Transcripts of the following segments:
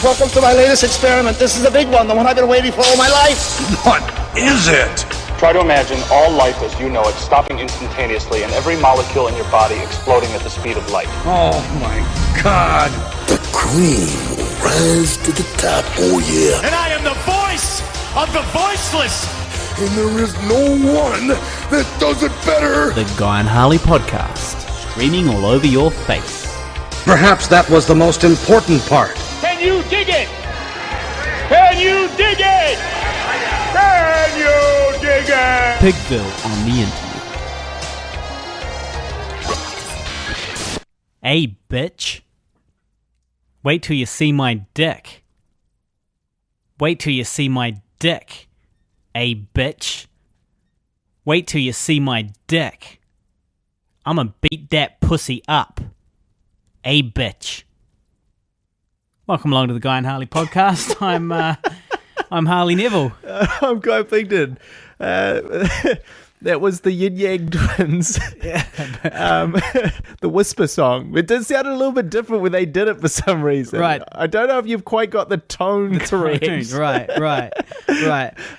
Welcome to my latest experiment. This is a big one, the one I've been waiting for all my life. What is it? Try to imagine all life as you know it stopping instantaneously and every molecule in your body exploding at the speed of light. Oh my God. The cream will rise to the top, oh yeah. And I am the voice of the voiceless. And there is no one that does it better. The Guy and Harley podcast, streaming all over your face. Perhaps that was the most important part. Can you dig it? Can you dig it? Can you dig it? Pigville on the internet. Hey, bitch. Wait till you see my dick. Wait till you see my dick. Hey, bitch. Wait till you see my dick. I'ma beat that pussy up. Hey, bitch. Welcome along to the Guy and Harley podcast. I'm Harley Neville. I'm Guy Pigden. That was the Yin Yang Twins. The Whisper song. It did sound a little bit different when they did it for some reason. Right. I don't know if you've quite got the tone correct. Right.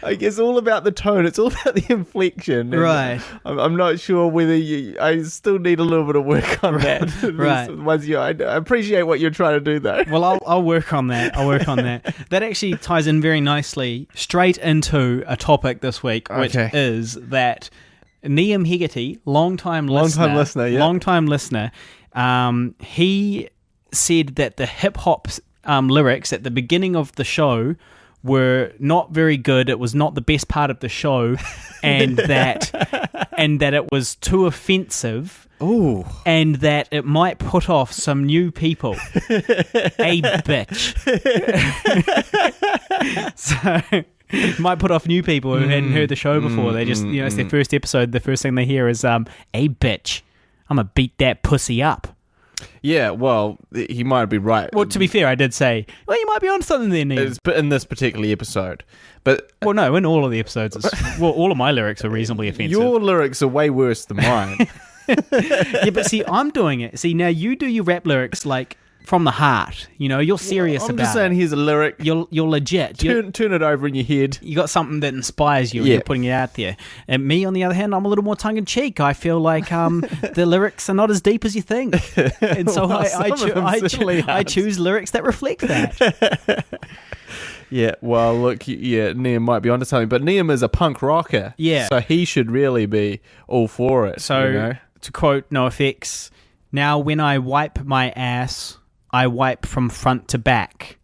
I guess all about the tone. It's all about the inflection. Right. I'm not sure whether I still need a little bit of work on that. Right. I appreciate what you're trying to do though. Well, I'll work on that. That actually ties in very nicely straight into a topic this week, which is that Liam Hegarty, long-time listener, he said that the hip-hop lyrics at the beginning of the show were not very good. It was not the best part of the show, and that it was too offensive. Ooh. And that it might put off some new people. A bitch. So might put off new people who hadn't heard the show before. They just, it's their first episode. The first thing they hear is, a bitch. I'm going to beat that pussy up. Yeah, well, he might be right. Well, to be fair, I did say, well, you might be on something there, Neil. In this particular episode. But well, no, in all of the episodes, all of my lyrics are reasonably offensive. Your lyrics are way worse than mine. Yeah, but see, I'm doing it. See, now you do your rap lyrics like from the heart. You know, you're serious about it. I'm just saying, here's a lyric. You're legit. Turn it over in your head. You got something that inspires you, and you're putting it out there. And me, on the other hand, I'm a little more tongue-in-cheek. I feel like the lyrics are not as deep as you think. And so I choose lyrics that reflect that. Yeah, well, look, Liam might be onto something, but Liam is a punk rocker. Yeah. So he should really be all for it. So, to quote NoFX, now when I wipe my ass, I wipe from front to back.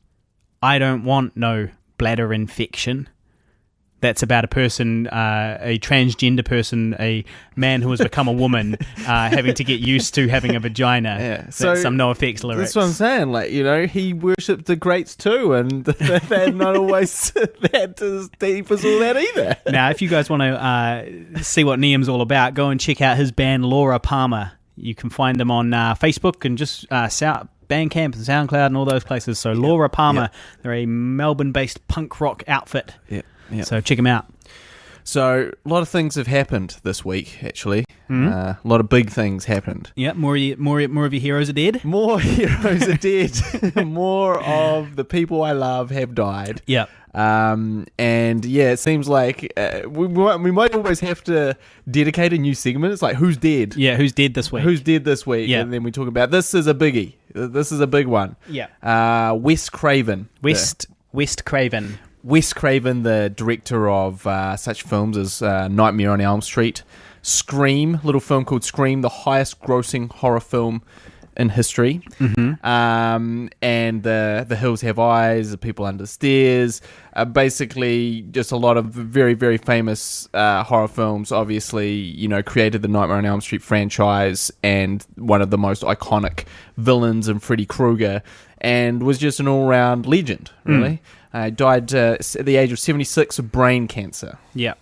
I don't want no bladder infection. That's about a person, a transgender person, a man who has become a woman, having to get used to having a vagina. Yeah. So some NoFX lyrics. That's what I'm saying. Like, he worshipped the greats too, and they're not always that as deep as all that either. Now, if you guys want to see what Liam's all about, go and check out his band Laura Palmer. You can find them on Facebook and just Bandcamp and SoundCloud and all those places. So Laura Palmer, they're a Melbourne-based punk rock outfit. Yeah. Yep. So check them out. So a lot of things have happened this week, actually. A lot of big things happened. Yeah, more of your heroes are dead. More heroes are dead. More of the people I love have died. Yep. And it seems like we might always have to dedicate a new segment. It's like, who's dead? Yeah, who's dead this week? Who's dead this week? Yeah. And then we talk about, this is a biggie. This is a big one. Yeah. Wes Craven. Wes Craven. Wes Craven, the director of such films as Nightmare on Elm Street, Scream, little film called Scream, the highest grossing horror film in history, and The Hills Have Eyes, The People Under the Stairs, basically just a lot of very, very famous horror films. Obviously, created the Nightmare on Elm Street franchise and one of the most iconic villains in Freddy Krueger, and was just an all-round legend, really. Died at the age of 76 of brain cancer. Yeah.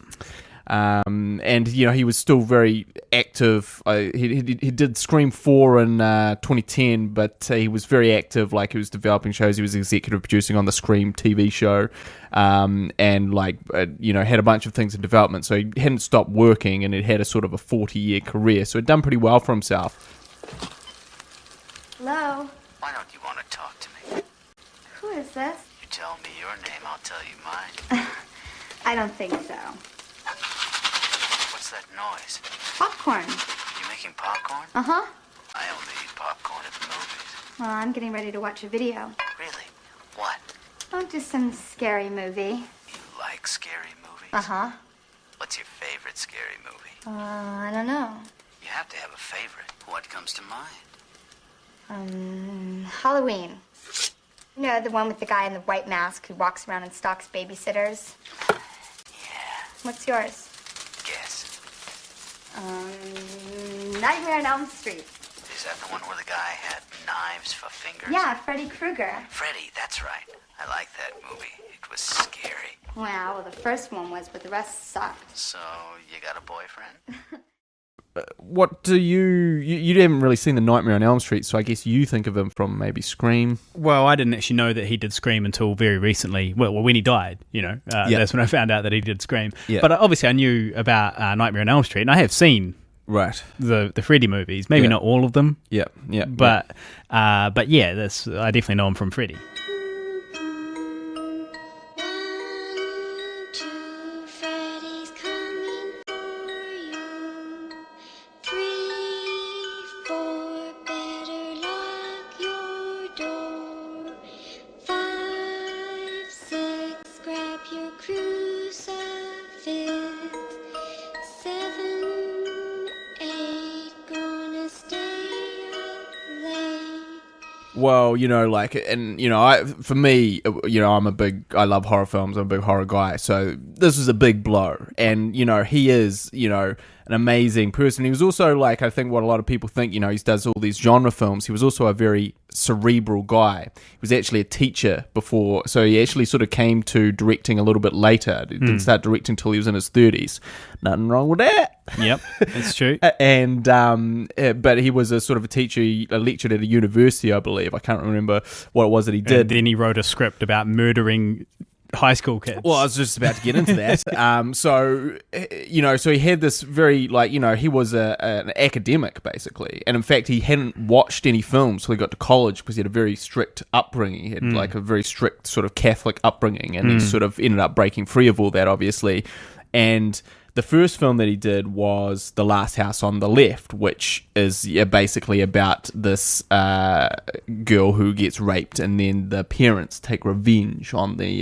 And he was still very active. He did Scream 4 in 2010, but he was very active. Like, he was developing shows. He was executive producing on the Scream TV show, and had a bunch of things in development. So he hadn't stopped working, and it had a sort of a 40-year career. So he'd done pretty well for himself. Hello. Why don't you want to talk to me? Who is this? You tell me your name, I'll tell you mine. I don't think so. What's that noise? Popcorn. You making popcorn? Uh-huh. I only eat popcorn at the movies. Well, I'm getting ready to watch a video. Really? What? Oh, just some scary movie. You like scary movies? Uh-huh. What's your favorite scary movie? I don't know. You have to have a favorite. What comes to mind? Halloween. You know, the one with the guy in the white mask who walks around and stalks babysitters? Yeah. What's yours? Guess. Nightmare on Elm Street. Is that the one where the guy had knives for fingers? Yeah, Freddy Krueger. Freddy, that's right. I like that movie. It was scary. Well, the first one was, but the rest sucked. So, you got a boyfriend? What do you haven't really seen the Nightmare on Elm Street, so I guess you think of him from maybe Scream. Well, I didn't actually know that he did Scream until very recently. Well, when he died, that's when I found out that he did Scream. Yeah. But obviously I knew about Nightmare on Elm Street, and I have seen the Freddy movies. Maybe not all of them. Yeah. But yeah, I definitely know him from Freddy. Well, for me, I love horror films. I'm a big horror guy. So this was a big blow. And, he is, an amazing person. He was also I think what a lot of people think, he does all these genre films. He was also a very cerebral guy. He was actually a teacher before. So he actually sort of came to directing a little bit later. He didn't start directing till he was in his 30s. Nothing wrong with that. Yep, that's true. And but he was a sort of a teacher. He lectured at a university, I believe. I can't remember what it was that he did. And then he wrote a script about murdering high school kids. Well, I was just about to get into that. So he had this very, he was an academic, basically. And in fact, he hadn't watched any films till he got to college because he had a very strict upbringing. He had a very strict sort of Catholic upbringing. And he sort of ended up breaking free of all that, obviously. And the first film that he did was The Last House on the Left, which is basically about this girl who gets raped, and then the parents take revenge on the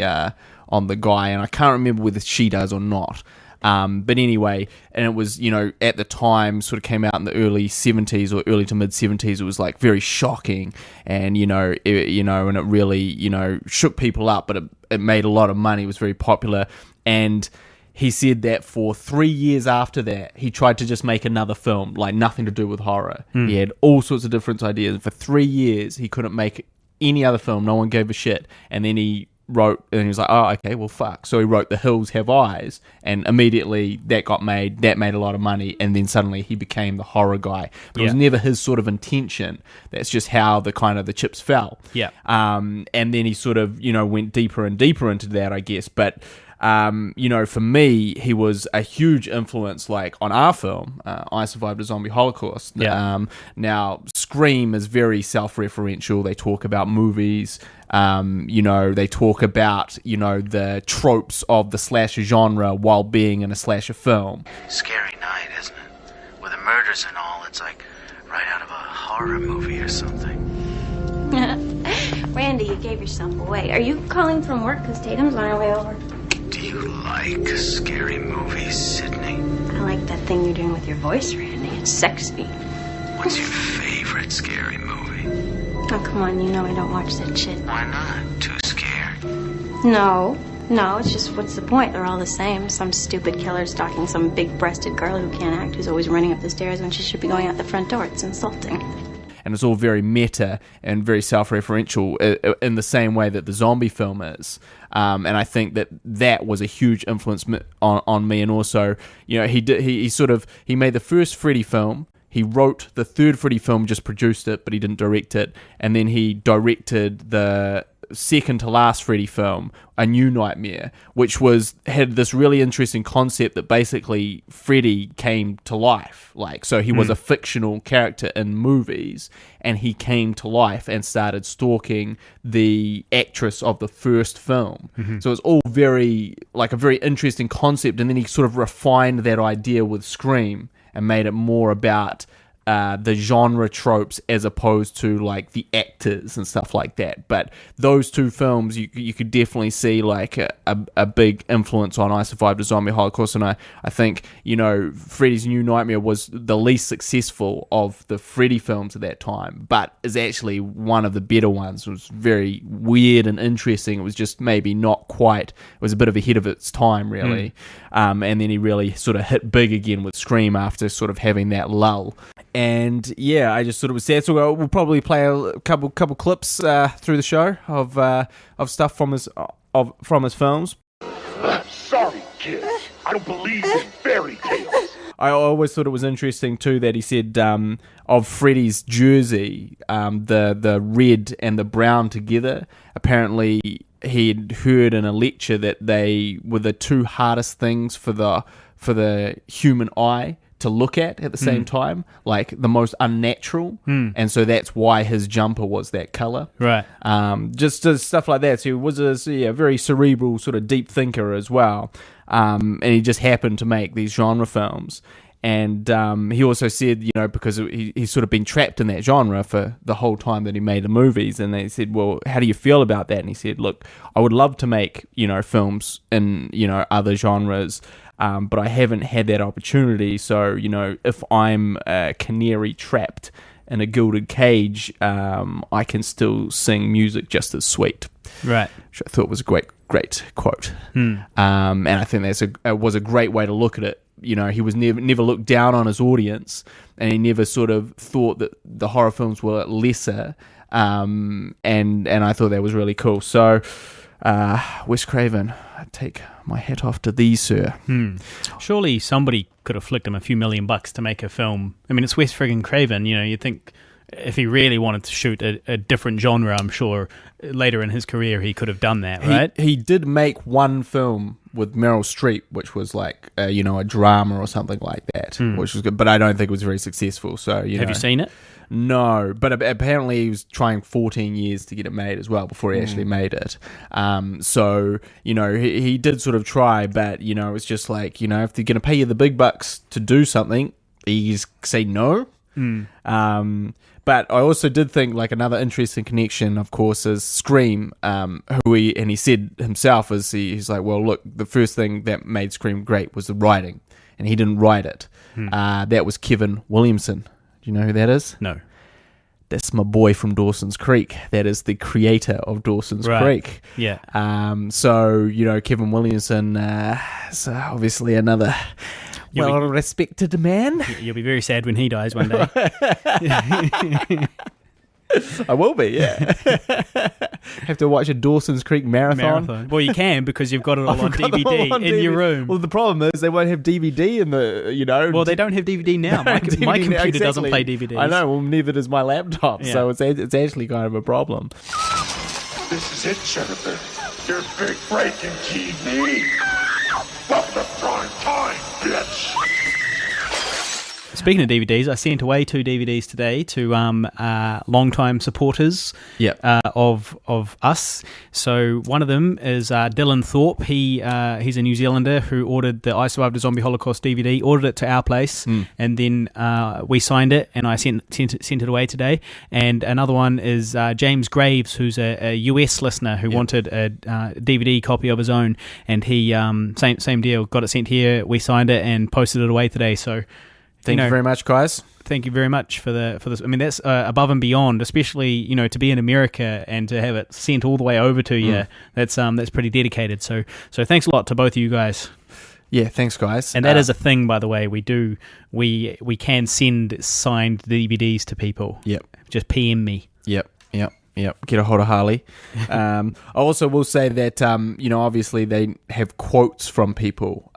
guy, and I can't remember whether she does or not. But anyway, and it was, at the time, sort of came out in the early 70s or early to mid 70s. It was very shocking, and and it really shook people up, but it made a lot of money. It was very popular, and he said that for 3 years after that, he tried to just make another film, nothing to do with horror. He had all sorts of different ideas. And for 3 years, he couldn't make any other film. No one gave a shit. And then he wrote, and he was like, oh, okay, well, fuck. So he wrote The Hills Have Eyes, and immediately that got made. That made a lot of money, and then suddenly he became the horror guy. But it was never his sort of intention. That's just how the chips fell. Yeah. And then he sort of, went deeper and deeper into that, I guess. But for me, he was a huge influence, on our film, I Survived a Zombie Holocaust. Yeah. Now, Scream is very self-referential. They talk about movies. They talk about, the tropes of the slasher genre while being in a slasher film. Scary night, isn't it? With the murders and all, it's like right out of a horror movie or something. Randy, you gave yourself away. Are you calling from work? Because Tatum's on her way over. Do you like scary movies, Sydney? I like that thing you're doing with your voice, Randy. It's sexy. What's your favorite scary movie? Oh, come on. You know I don't watch that shit. Why not? Too scared? No, it's just what's the point? They're all the same. Some stupid killer stalking some big-breasted girl who can't act, who's always running up the stairs when she should be going out the front door. It's insulting. And it's all very meta and very self-referential in the same way that the zombie film is. And I think that was a huge influence on me. And also, he made the first Freddy film. He wrote the third Freddy film, just produced it, but he didn't direct it. And then he directed the second to last Freddy film, A New Nightmare, which had this really interesting concept that basically Freddy came to life. Like, so he was a fictional character in movies, and he came to life and started stalking the actress of the first film. So it's all a very interesting concept, and then he sort of refined that idea with Scream and made it more about the genre tropes as opposed to like the actors and stuff like that. But those two films, you could definitely see like a big influence on I Survived a Zombie Holocaust. And I think, Freddy's New Nightmare was the least successful of the Freddy films at that time, but is actually one of the better ones. It was very weird and interesting. It was just maybe not quite, it was a bit of ahead of its time, really. And then he really sort of hit big again with Scream after sort of having that lull. And yeah, I just thought it was sad. So we'll probably play a couple clips through the show of stuff from his films. Sorry, kid. I don't believe in fairy tales. I always thought it was interesting too that he said of Freddy's jersey, the red and the brown together. Apparently, he'd heard in a lecture that they were the two hardest things for the human eye to look at the same time, like the most unnatural, and so that's why his jumper was that color, right? Just stuff like that. So he was a very cerebral, sort of deep thinker as well, and he just happened to make these genre films. And he also said, because he's sort of been trapped in that genre for the whole time that he made the movies. And they said, well, how do you feel about that? And he said, look, I would love to make, films in, other genres, but I haven't had that opportunity. So, if I'm a canary trapped in a gilded cage, I can still sing music just as sweet. Right. Which I thought was a great quote. And I think was a great way to look at it. He was never looked down on his audience, and he never sort of thought that the horror films were lesser. And I thought that was really cool. So, Wes Craven, I take my hat off to thee, sir. Surely somebody could have flicked him a few $1 million to make a film. I mean, it's Wes friggin' Craven. You'd think if he really wanted to shoot a different genre, I'm sure later in his career he could have done that, right? He did make one film with Meryl Streep, which was like, a drama or something like that, which was good, but I don't think it was very successful. So, Have you seen it? No, but apparently he was trying 14 years to get it made as well before he actually made it. So, he did sort of try, but, it's just like, if they're going to pay you the big bucks to do something, you just say no. But I also did think like another interesting connection, of course, is Scream, who he said himself is he's like, well, look, the first thing that made Scream great was the writing, and he didn't write it. That was Kevin Williamson. Do you know who that is? No. That's my boy from Dawson's Creek. That is the creator of Dawson's Creek. Yeah. So, Kevin Williamson is obviously another well-respected man. You'll be very sad when he dies one day. I will be, yeah. Have to watch a Dawson's Creek marathon. Well, you can because you've got it all on DVD in your room. Well, the problem is they won't have DVD in the, Well, they don't have DVD now. My computer doesn't play DVDs. I know. Well, neither does my laptop. Yeah. So it's actually kind of a problem. This is it, Jennifer. Your big break in TV. Welcome to prime time, bitch. Speaking of DVDs, I sent away 2 DVDs today to long-time supporters of us. So one of them is Dylan Thorpe. He's a New Zealander who ordered the I Survived a Zombie Holocaust DVD, ordered it to our place, and then we signed it, and I sent it away today. And another one is James Graves, who's a US listener who wanted a DVD copy of his own, and he same deal, got it sent here, we signed it, and posted it away today. So. Thank you very much, guys. Thank you very much for this. I mean, that's above and beyond, especially to be in America and to have it sent all the way over to you. That's pretty dedicated. So thanks a lot to both of you guys. Yeah, thanks, guys. And that is a thing, by the way. We can send signed DVDs to people. Yep. Just PM me. Yep. Get a hold of Harley. I also will say that obviously they have quotes from people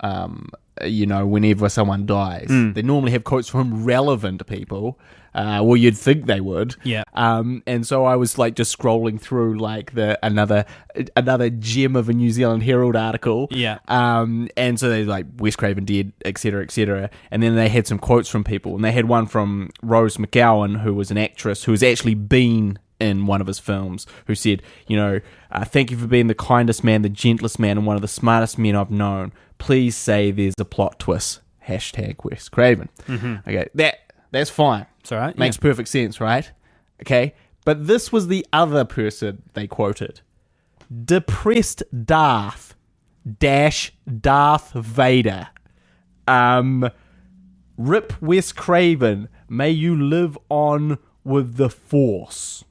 whenever someone dies, they normally have quotes from relevant people. Well, you'd think they would. Yeah. And so I was like just scrolling through like another gem of a New Zealand Herald article. Yeah. And so they like Wes Craven dead, etc., etc. And then they had some quotes from people, and they had one from Rose McGowan, who was an actress who has actually been in one of his films, who said, thank you for being the kindest man, the gentlest man, and one of the smartest men I've known. Please say there's a plot twist. # Wes Craven. Mm-hmm. Okay, that's fine. It's all right. Makes perfect sense, right? Okay, but this was the other person they quoted. Depressed Darth Vader. Rip Wes Craven, may you live on with the Force.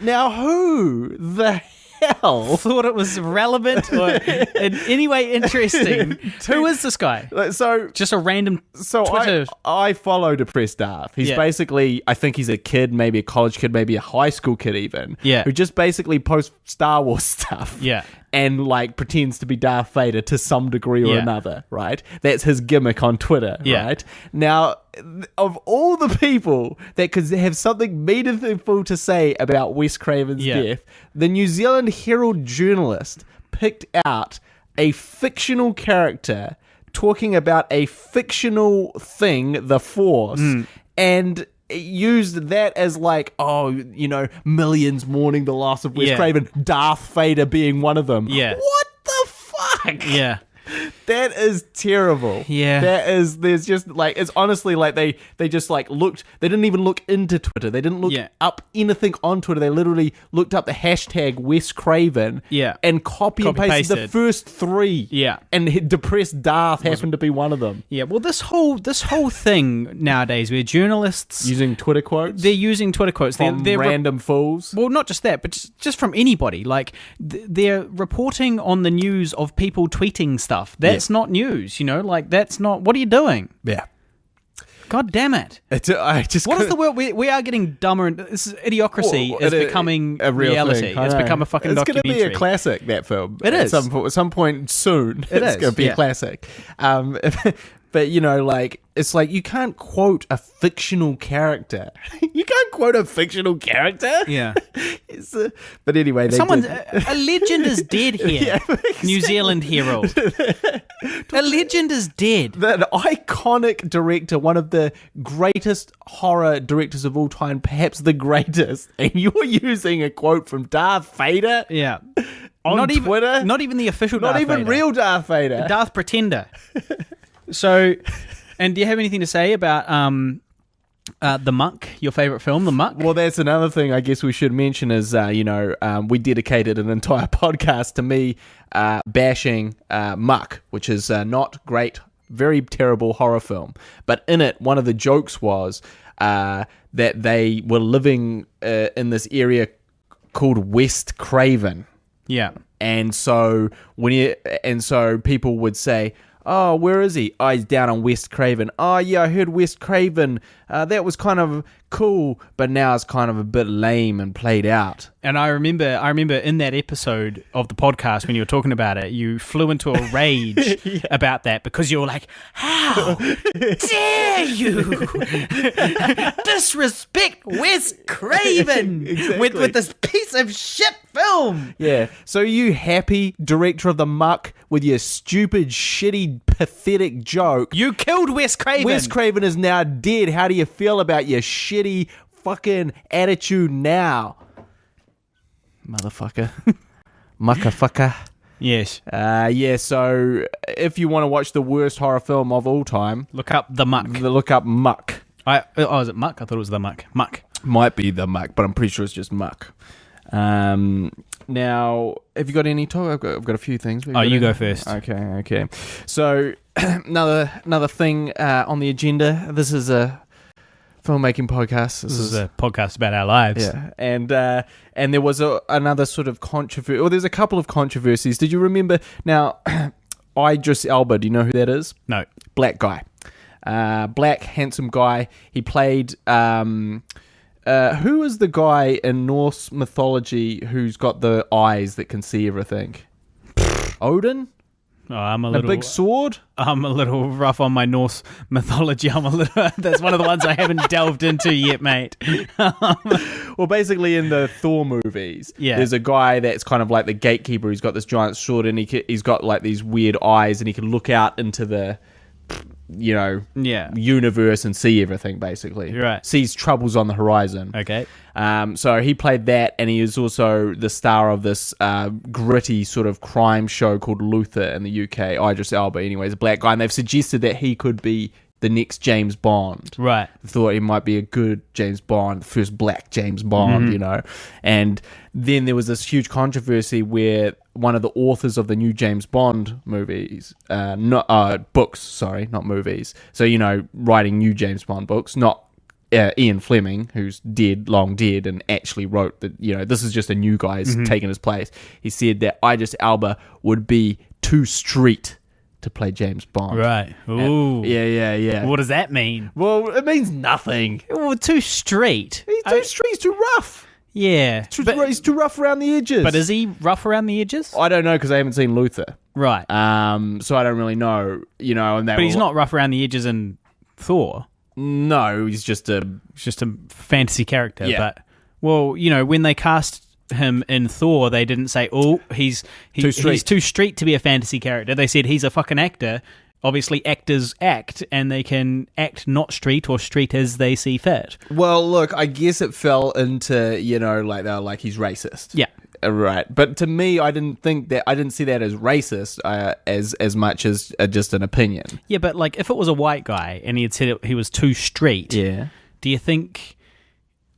Now, who the hell thought it was relevant or in any way interesting? Who is this guy? So just a random Twitter. I follow Depressed Darth. He's basically, I think he's a kid, maybe a college kid, maybe a high school kid even. Yeah. Who just basically posts Star Wars stuff. Yeah. And like pretends to be Darth Vader to some degree or another, right? That's his gimmick on Twitter, right? Now, of all the people that could have something meaningful to say about Wes Craven's death, the New Zealand Herald journalist picked out a fictional character talking about a fictional thing, the Force, and used that as like, millions mourning the loss of Wes Craven, Darth Vader being one of them. Yeah. What the fuck? Yeah. That is terrible. Yeah. There's just like, it's honestly like they just like looked, they didn't even look into Twitter. They didn't look up anything on Twitter. They literally looked up the # Wes Craven and copy and pasted the first three. Yeah. And Depressed Darth happened to be one of them. Yeah. Well, this whole thing nowadays where journalists using Twitter quotes. They're using Twitter quotes. They're random fools. Well, not just that, but just from anybody. Like they're reporting on the news of people tweeting stuff. That's not news, like that's not. What are you doing? Yeah. God damn it! What is the world? We are getting dumber, and this is idiocracy is becoming a real reality. Thing. It's become a fucking documentary. It's going to be a classic. That film. It is. At some point soon. It's going to be a classic. But it's like you can't quote a fictional character. You can't quote a fictional character. Yeah. But anyway, a legend is dead here. New Zealand Herald. A legend is dead. An iconic director, one of the greatest horror directors of all time, perhaps the greatest, and you're using a quote from Darth Vader. Yeah. On Twitter. Not even the official. Not Darth even Vader. real Darth Vader. Darth Pretender. So, and do you have anything to say about The Muck, your favourite film, The Muck? Well, that's another thing I guess we should mention is, we dedicated an entire podcast to me bashing Muck, which is not great, very terrible horror film. But in it, one of the jokes was that they were living in this area called West Craven. Yeah. And so people would say, oh, where is he? Oh, he's down on West Craven. Oh, yeah, I heard West Craven. That was kind of cool, but now it's kind of a bit lame and played out. And I remember in that episode of the podcast when you were talking about it, you flew into a rage about that because you were like, how dare you disrespect Wes Craven with this piece of shit film? Yeah. So you happy, director of The Muck, with your stupid, shitty, pathetic joke? You killed Wes Craven. Wes Craven is now dead. How do you feel about your shitty fucking attitude now? Motherfucker. Muckafucker. Yes. So if you want to watch the worst horror film of all time, look up The Muck. Look up Muck. Is it Muck? I thought it was The Muck. Muck. Might be The Muck, but I'm pretty sure it's just Muck. Now, have you got any talk? I've got a few things. You go first. Okay. So another thing on the agenda. This is a filmmaking podcast. This is a podcast about our lives. Yeah, and there was another sort of controversy. Well, there's a couple of controversies. Did you remember? Now, Idris Elba. Do you know who that is? No. Black guy. Black, handsome guy. He played... who is the guy in Norse mythology who's got the eyes that can see everything? Odin? Oh, I'm a big sword. I'm a little rough on my Norse mythology. That's one of the ones I haven't delved into yet, mate. Well, basically in the Thor movies, there's a guy that's kind of like the gatekeeper. He's got this giant sword and he's got like these weird eyes and he can look out into the universe and see everything, basically. Right. Sees troubles on the horizon. Okay. So he played that, and he is also the star of this gritty sort of crime show called Luther in the UK. Idris Elba, anyways, a black guy, and they've suggested that he could be the next James Bond. Right. Thought he might be a good James Bond, first black James Bond, And then there was this huge controversy where one of the authors of the new James Bond movies, books, not movies. So, writing new James Bond books, not Ian Fleming, who's long dead, and actually wrote that, this is just a new guy taking his place. He said that Idris Elba would be too street to play James Bond. Right. Ooh. Yeah. What does that mean? Well, it means nothing. Well, too street. He's too rough. Yeah. He's too rough around the edges. But is he rough around the edges? I don't know because I haven't seen Luther. Right. So I don't really know, But he's not rough around the edges in Thor. No, he's just a fantasy character. Yeah. But, well, when they cast him in Thor, they didn't say, he's too street to be a fantasy character. They said he's a fucking actor. Obviously, actors act, and they can act not street or street as they see fit. Well, look, I guess it fell into, like they're like he's racist. Yeah. Right. But to me, I didn't see that as racist as much as just an opinion. Yeah, but like if it was a white guy and he had said he was too street, do you think...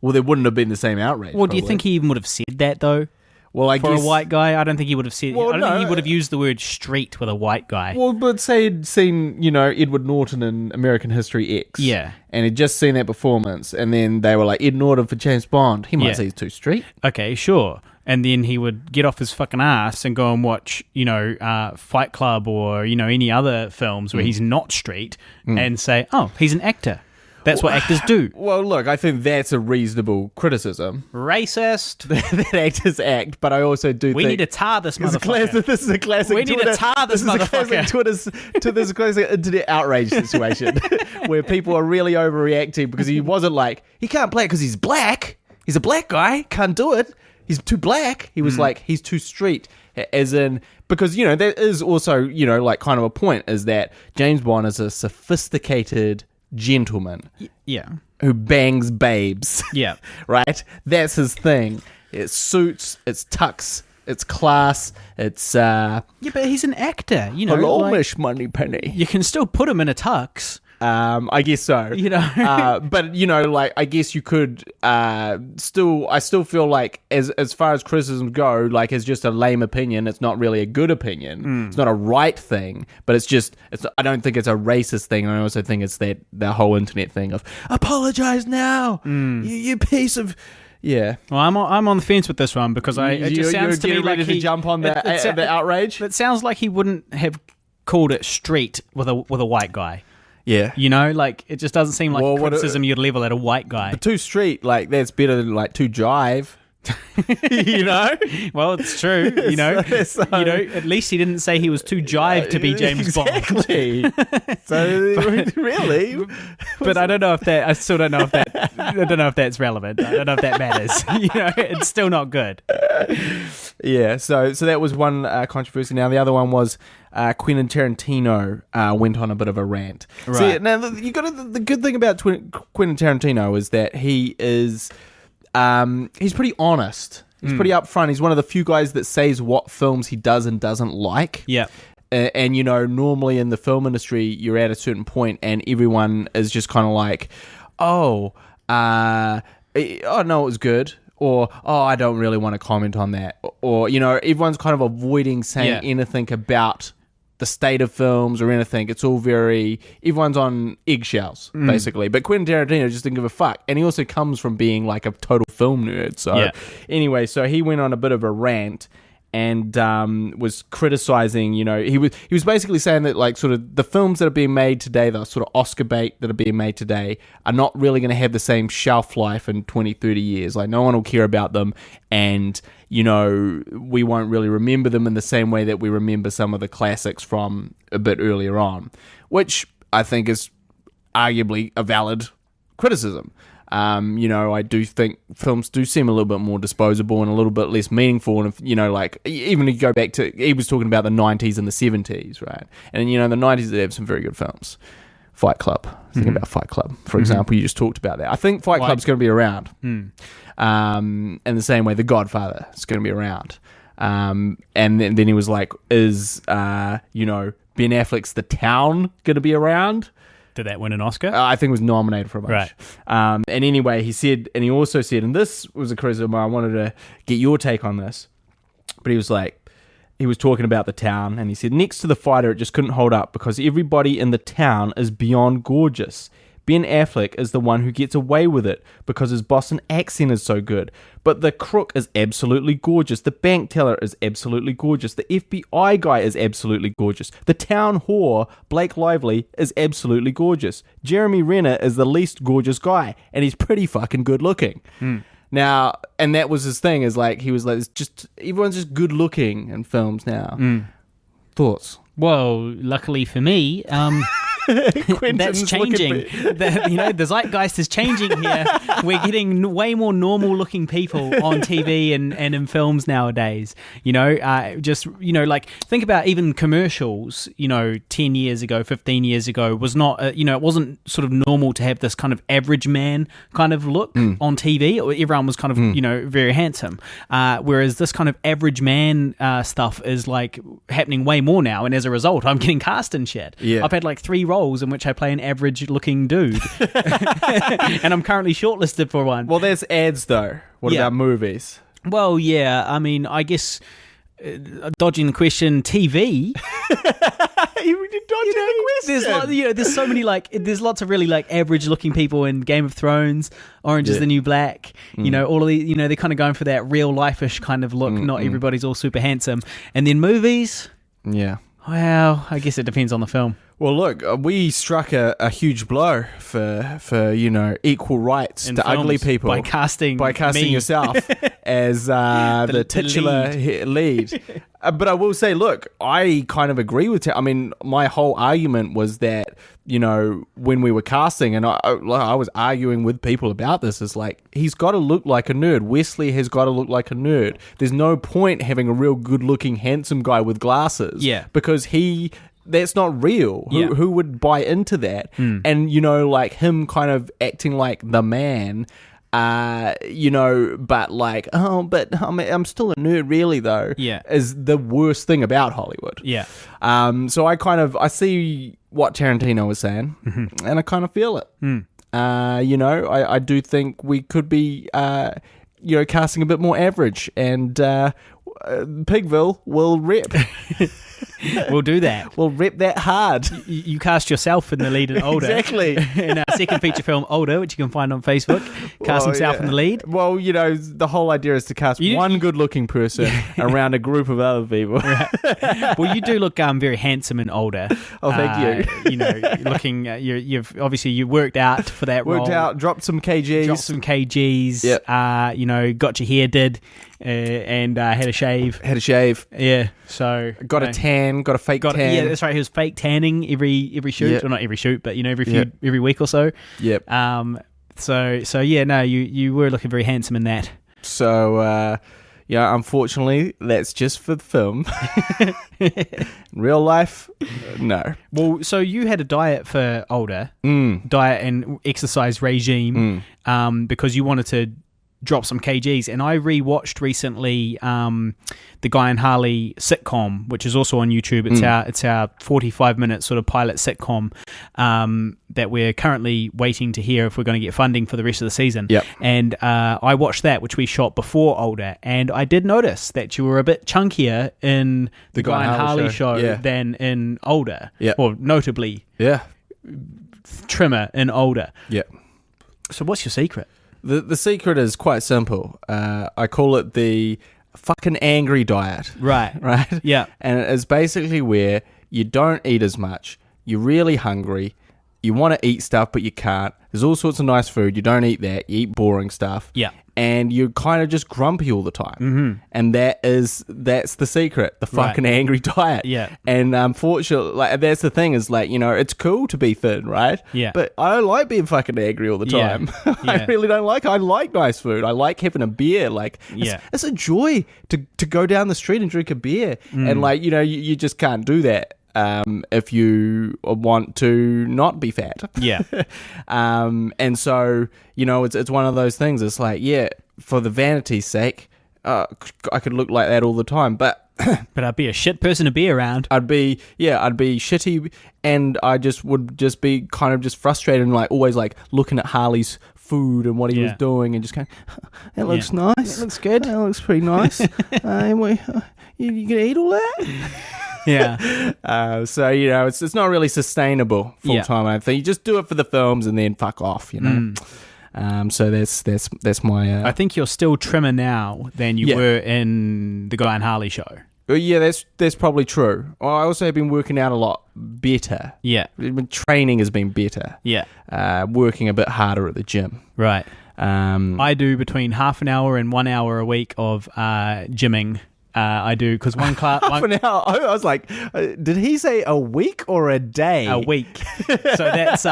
Well, there wouldn't have been the same outrage. Well, do you think he even would have said that, though? Well, I For guess... a white guy, I don't think he would have said... Well, I don't think he would have used the word street with a white guy. Well, but say he'd seen, Edward Norton in American History X. Yeah. And he'd just seen that performance, and then they were like, Ed Norton for James Bond. He might say he's too street. Okay, sure. And then he would get off his fucking ass and go and watch, Fight Club or, any other films where he's not street and say, oh, he's an actor. That's what actors do. Well, look, I think that's a reasonable criticism. Racist. That actors act, but I also do think... We need to tar this motherfucker. This is a classic We need to tar this motherfucker. This is a classic internet outrage situation where people are really overreacting because he wasn't like, he can't play it because he's black. He's a black guy. Can't do it. He's too black. He was like, he's too street. As in, because, there is also, like kind of a point is that James Bond is a sophisticated gentleman. Yeah. Who bangs babes. Yeah. Right? That's his thing. It's suits, it's tux, it's class, it's... Yeah, but he's an actor, Hello, Miss Moneypenny. You can still put him in a tux. I guess so. But, I guess you could I still feel like as far as criticisms go, like as just a lame opinion, it's not really a good opinion. It's not a right thing, but I don't think it's a racist thing. I also think it's the whole internet thing of apologize now, you piece of... Yeah. Well, I'm on the fence with this one because it just sounds to me like ready to jump on the outrage. It sounds like he wouldn't have called it street with a white guy. Yeah. It just doesn't seem like criticism you'd level at a white guy. But too street, that's better than too jive. Well, it's true. At least he didn't say he was too jive to be James Bond. So really, but I don't know if that. I still don't know if that. I don't know if that's relevant. I don't know if that matters. It's still not good. Yeah. So that was one controversy. Now the other one was Quentin Tarintino went on a bit of a rant. Right. See, now the good thing about Quentin Tarintino is that he is. He's pretty honest. He's pretty upfront. He's one of the few guys that says what films he does and doesn't like. Yeah. And normally in the film industry, you're at a certain point and everyone is just kind of like, no, it was good. Or, I don't really want to comment on that. Or, everyone's kind of avoiding saying anything about the state of films or anything. It's all everyone's on eggshells, basically. But Quentin Tarantino just didn't give a fuck. And he also comes from being like a total film nerd. So anyway, so he went on a bit of a rant and was criticizing, he was basically saying that like sort of the films that are being made today, the sort of Oscar bait that are being made today, are not really going to have the same shelf life in 20, 30 years. Like no one will care about them, and we won't really remember them in the same way that we remember some of the classics from a bit earlier on, which I think is arguably a valid criticism. I do think films do seem a little bit more disposable and a little bit less meaningful. And, like, even if you go back to, he was talking about the 90s and the 70s, right? And, the 90s, they have some very good films. Fight Club. Thinking about Fight Club, for example. You just talked about that. I think Fight Club's going to be around. In the same way The Godfather is going to be around. And then he was like, is, Ben Affleck's The Town going to be around? Did that win an Oscar? I think it was nominated for a bunch. Right. And anyway, he also said, and this was a criticism, I wanted to get your take on this, but he was talking about The Town, and he said, next to The Fighter, it just couldn't hold up because everybody in The Town is beyond gorgeous. Ben Affleck is the one who gets away with it because his Boston accent is so good. But the crook is absolutely gorgeous. The bank teller is absolutely gorgeous. The FBI guy is absolutely gorgeous. The town whore, Blake Lively, is absolutely gorgeous. Jeremy Renner is the least gorgeous guy, and he's pretty fucking good looking. Now, and that was his thing, is like, he was like, it's just, everyone's just good looking in films now. Thoughts? Well, luckily for me, that's changing. The zeitgeist is changing here. We're getting way more normal-looking people on TV and in films nowadays. Like think about even commercials. 10 years ago, 15 years ago was not. It wasn't sort of normal to have this kind of average man kind of look on TV. Everyone was kind of very handsome. Whereas this kind of average man stuff is like happening way more now, and as a result, I'm getting cast and shit. Yeah. I've had like 3 roles in which I play an average-looking dude, and I'm currently shortlisted for one. Well, there's ads though. What about movies? Well, yeah. I mean, I guess dodging the question, TV. You dodging the question. There's so many there's lots of really like average-looking people in Game of Thrones, Orange is the New Black. All of the they're kind of going for that real life-ish kind of look. Not everybody's all super handsome, and then movies. Yeah. Well, I guess it depends on the film. Well, look, we struck a huge blow for equal rights in to films ugly people by casting me. yourself as the titular lead. But I will say, look, I kind of agree with. My whole argument was that when we were casting, and I was arguing with people about this, is like, he's got to look like a nerd. Wesley has got to look like a nerd. There's no point having a real good-looking, handsome guy with glasses. Yeah, because that's not real. Who would buy into that? And like him kind of acting like the man, but like, I'm still a nerd really though. Yeah, is the worst thing about Hollywood. Yeah. So I see what Tarantino was saying, and I kind of feel it. I do think we could be casting a bit more average, and Pigville will rep. We'll do that. We'll rep that hard. You cast yourself in the lead in Older. Exactly. In our second feature film, Older, which you can find on Facebook. Cast himself in the lead. Well, the whole idea is to cast one good-looking person around a group of other people. Right. Well, you do look very handsome in Older. Oh, thank you. Looking, you've obviously you worked out for that role. Worked out, dropped some kgs. Yep. Got your hair did. And had a shave. Yeah. So got a tan. Got a fake tan. Yeah, that's right. He was fake tanning every shoot, Yep. or not every shoot, but every week or so. Yep. So yeah, no, you were looking very handsome in that. So unfortunately, that's just for the film. Real life, no. Well, so you had a diet for Older, diet and exercise regime, because you wanted to drop some kgs, and I rewatched recently the Guy and Harley sitcom, which is also on YouTube. It's our 45-minute sort of pilot sitcom that we're currently waiting to hear if we're going to get funding for the rest of the season. Yep. And I watched that, which we shot before Older, and I did notice that you were a bit chunkier in the Guy and Harley show than in Older. Yeah. Or notably, trimmer in Older. Yeah. So what's your secret? The secret is quite simple. I call it the fucking angry diet. Right. Yeah. And it's basically where you don't eat as much. You're really hungry. You want to eat stuff, but you can't. There's all sorts of nice food. You don't eat that. You eat boring stuff. Yeah. And you're kind of just grumpy all the time. Mm-hmm. And that's the secret, the fucking angry diet. Yeah. And unfortunately, like, that's the thing is, like, you know, it's cool to be thin, right? Yeah. But I don't like being fucking angry all the time. Yeah. I really don't like it. I like nice food. I like having a beer. Like, it's a joy to go down the street and drink a beer. And, like, you know, you just can't do that. If you want to not be fat. Yeah. And so, you know, it's one of those things. It's like, yeah, for the vanity's sake, I could look like that all the time, but I'd be a shit person to be around. I'd be shitty, and I would be kind of just frustrated and, like, always, like, looking at Harley's food and what he was doing and just going, it looks nice. It looks good. It looks pretty nice. You gonna eat all that? Yeah. So, you know, it's not really sustainable full time. I think you just do it for the films and then fuck off, you know. So that's my. I think you're still trimmer now than you were in the Guy and Harley show. Well, yeah, that's probably true. I also have been working out a lot better. Yeah. Training has been better. Yeah. Working a bit harder at the gym. Right. I do between half an hour and 1 hour a week of gymming. I do, because one class... Half an hour? I was like, did he say a week or a day? A week. So that's...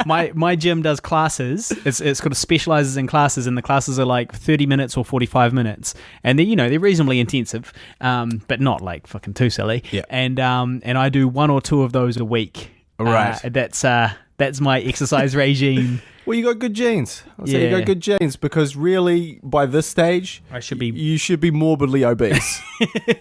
my gym does classes. It's kind of specializes in classes, and the classes are like 30 minutes or 45 minutes. And they're reasonably intensive, but not like fucking too silly. Yeah. And I do 1 or 2 of those a week. Right. That's my exercise regime. Well, you got good genes. I'll say you got good genes, because really, by this stage, you should be morbidly obese.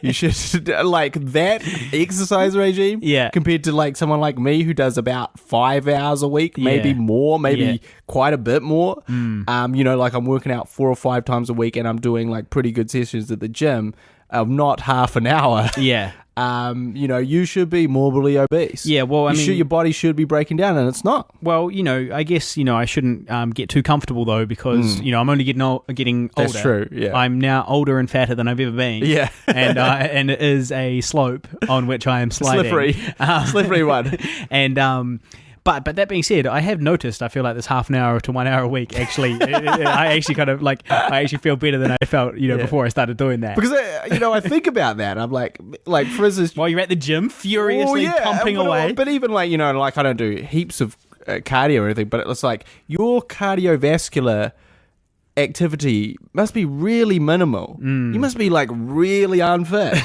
You should, like, that exercise regime, compared to, like, someone like me who does about 5 hours a week, maybe more, maybe quite a bit more. You know, like, I'm working out 4 or 5 times a week, and I'm doing, like, pretty good sessions at the gym of not half an hour. Yeah. You know, you should be morbidly obese. Yeah, well, I mean, your body should be breaking down, and it's not. Well, you know, I guess, you know, I shouldn't get too comfortable, though, because you know, I'm only getting older. That's true. Yeah, I'm now older and fatter than I've ever been. Yeah, and it is a slope on which I am sliding. Slippery one. And But that being said, I have noticed, I feel like this half an hour to 1 hour a week, actually, I actually kind of, like, I actually feel better than I felt, you know, before I started doing that. Because, you know, I think about that. I'm like, for instance... While you're at the gym, furiously pumping away. But even, like, you know, like, I don't do heaps of cardio or anything, but it's like, your cardiovascular activity must be really minimal. You must be, like, really unfit.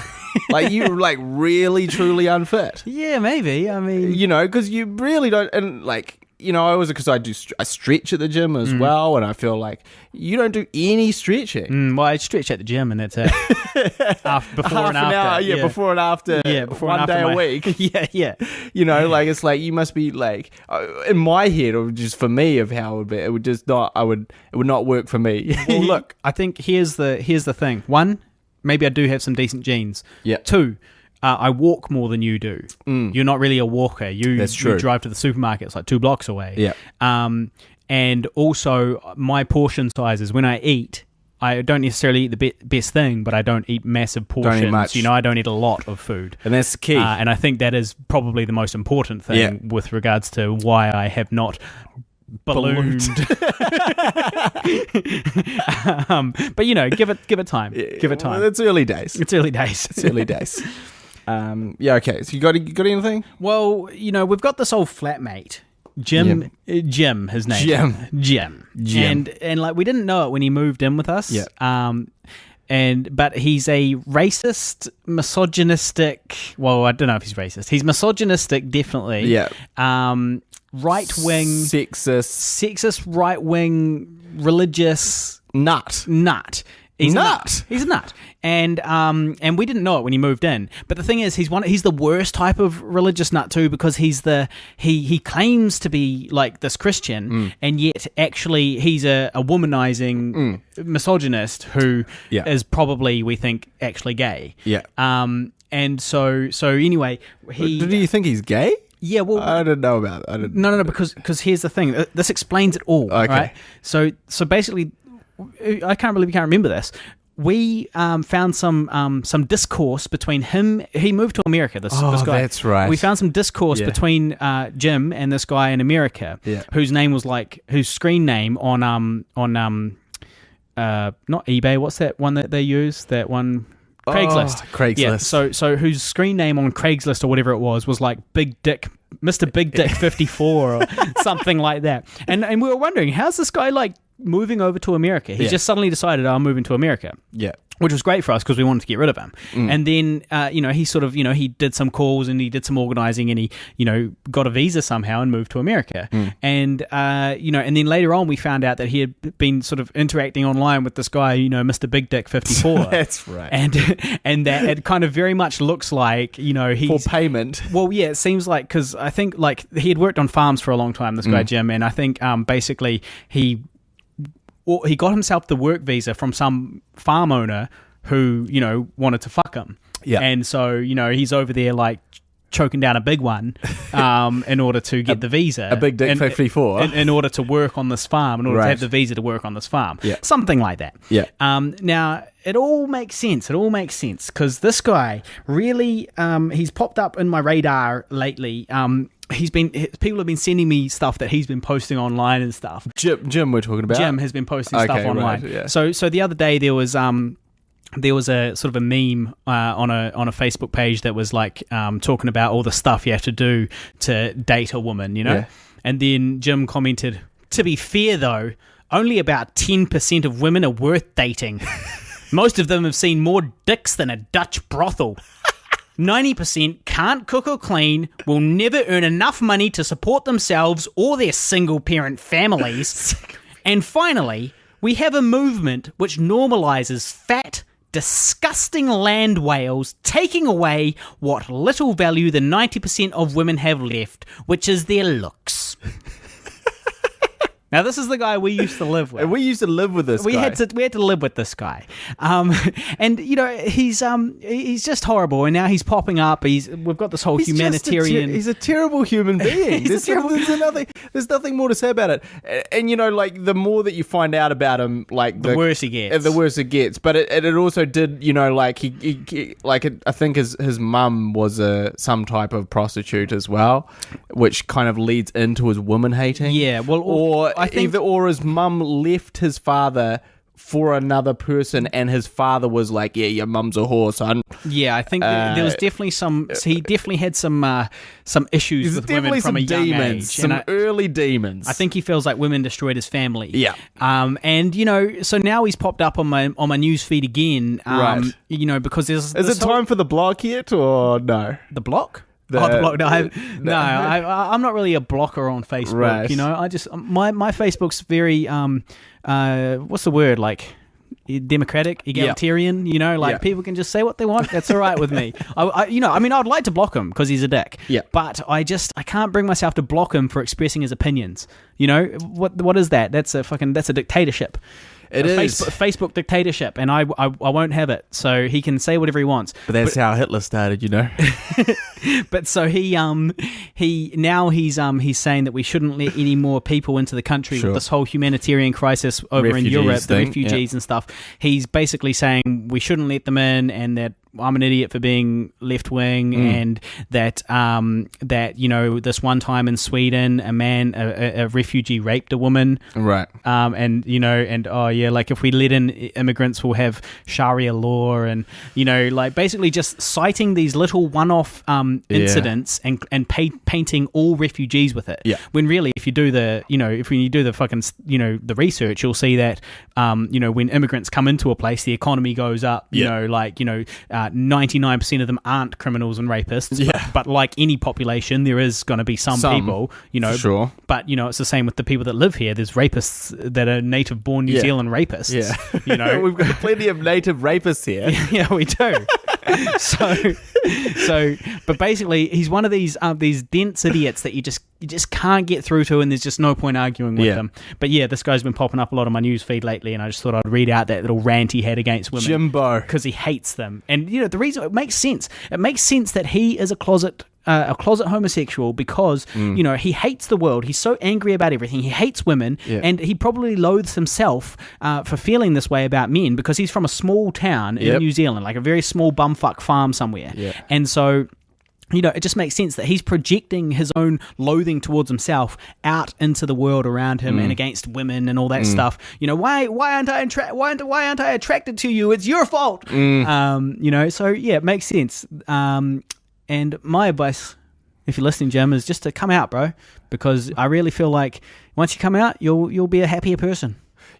Like, you're, like, really, truly unfit. Yeah, maybe. I mean... You know, because you really don't... And, like, you know, because I stretch at the gym as well, and I feel like you don't do any stretching. Well, I stretch at the gym, and that's it. Before Half and after. Hour, before and after. Yeah, before one and after day a week. Yeah. You know, like, it's like, you must be, like... In my head, or just for me, of how it would be, it would just not... It would not work for me. Well, look, I think here's the thing. 1... Maybe I do have some decent genes. Yeah. 2, I walk more than you do. You're not really a walker. That's true. You drive to the supermarket. It's like 2 blocks away. Yeah. And also, my portion sizes, when I eat, I don't necessarily eat the best thing, but I don't eat massive portions. Don't eat much. You know, I don't eat a lot of food. And that's the key. And I think that is probably the most important thing with regards to why I have not... ballooned. But you know, give it time. Give it time. Well, it's early days. It's early days. Yeah, okay. So you got anything? Well, you know, we've got this old flatmate, Jim. Jim, his name. Jim. And like, we didn't know it when he moved in with us. Yeah. But he's a racist, misogynistic. Well, I don't know if he's racist. He's misogynistic, definitely. Yeah. Right wing, sexist, right wing, religious nut. He's a nut, and we didn't know it when he moved in. But the thing is, he's the worst type of religious nut too, because he claims to be like this Christian, and yet actually he's a womanizing misogynist who is probably, we think, actually gay. Yeah. And so anyway, Do you think he's gay? Yeah, well, I don't know about it. No, because here's the thing. This explains it all. Okay. Right? So basically, I can't remember this. we found some discourse between him. He moved to America. This guy. That's right. We found some discourse between Jim and this guy in America, whose name was whose screen name on not eBay. What's that one that they use? That one. Craigslist. Craigslist. Yeah, so whose screen name on Craigslist or whatever it was like Big Dick, Mr. Big Dick 54 or something like that. And we were wondering, how's this guy like moving over to America? He just suddenly decided, I'm moving to America. Yeah. Which was great for us because we wanted to get rid of him. And then, he sort of, he did some calls and he did some organizing and he, got a visa somehow and moved to America. And, and then later on we found out that he had been sort of interacting online with this guy, Mr. Big Dick 54. That's right. And that it kind of very much looks like, he's... For payment. Well, yeah, it seems like, because I think like he had worked on farms for a long time, this guy Jim, and I think basically he got himself the work visa from some farm owner who, wanted to fuck him. Yeah. And so, he's over there like choking down a big one in order to get the visa. A big dick 54. In order to work on this farm, in order to have the visa to work on this farm. Yeah. Something like that. Yeah. Now, it all makes sense. It all makes sense because this guy really, he's popped up in my radar lately. People have been sending me stuff that he's been posting online and stuff. Jim we're talking about? Jim has been posting stuff online. Right, yeah. So the other day there was a sort of a meme on a Facebook page that was like talking about all the stuff you have to do to date a woman, Yeah. And then Jim commented, "To be fair though, only about 10% of women are worth dating. Most of them have seen more dicks than a Dutch brothel. 90% can't cook or clean, will never earn enough money to support themselves or their single-parent families. And finally, we have a movement which normalizes fat, disgusting land whales taking away what little value the 90% of women have left, which is their looks." Now, this is the guy we used to live with. We used to live with this guy. We had to live with this guy. And, he's just horrible. And now he's popping up. We've got this whole humanitarian... He's a terrible human being. There's nothing more to say about it. And, the more that you find out about him, like... The worse he gets. The worse it gets. But it also did, I think his mum was some type of prostitute as well, which kind of leads into his woman hating. Yeah, well... Or his mum left his father for another person, and his father was like, "Yeah, your mum's a whore, son." Yeah, I think there was definitely he definitely had some issues with women from a young age. Some early demons. I think he feels like women destroyed his family. Yeah. So now he's popped up on my news feed again. Right. Because there's... Is it time for the block yet, or no? The block? The block. No, I'm not really a blocker on Facebook. Right. I just my Facebook's very what's the word, like democratic, egalitarian. People can just say what they want. That's all right with me. I'd like to block him because he's a dick. Yeah. But I can't bring myself to block him for expressing his opinions. What is that? That's a dictatorship. It is Facebook dictatorship, and I won't have it. So he can say whatever he wants. But that's how Hitler started, But so he's saying that we shouldn't let any more people into the country with this whole humanitarian crisis over Refugees in Europe, the thing, refugees and stuff. He's basically saying we shouldn't let them in, and that I'm an idiot for being left wing, and that this one time in Sweden, a refugee raped a woman, right? Like if we let in immigrants, we'll have Sharia law, and basically just citing these little one-off incidents and painting all refugees with it. Yeah. When really, if you do the the research, you'll see that when immigrants come into a place, the economy goes up. 99% of them aren't criminals and rapists. But like any population, there is going to be some people, sure. But it's the same with the people that live here. There's rapists that are native-born New Zealand rapists. Yeah, we've got plenty of native rapists here. Yeah, we do. But basically, he's one of these dense idiots that you just can't get through to, and there's just no point arguing with him. But yeah, this guy's been popping up a lot on my news feed lately, and I just thought I'd read out that little rant he had against women. Jimbo. Because he hates them. And the reason, it makes sense. It makes sense that he is a closet a closet homosexual because, you know, he hates the world. He's so angry about everything. He hates women, and he probably loathes himself for feeling this way about men because he's from a small town in New Zealand, like a very small bumfuck farm somewhere. And so, you know, it just makes sense that he's projecting his own loathing towards himself out into the world around him and against women and all that stuff. You know, why aren't I attracted to you? It's your fault. You know, so yeah, it makes sense. And my advice, if you're listening, Jim, is just to come out, bro, because I really feel like once you come out, you'll be a happier person.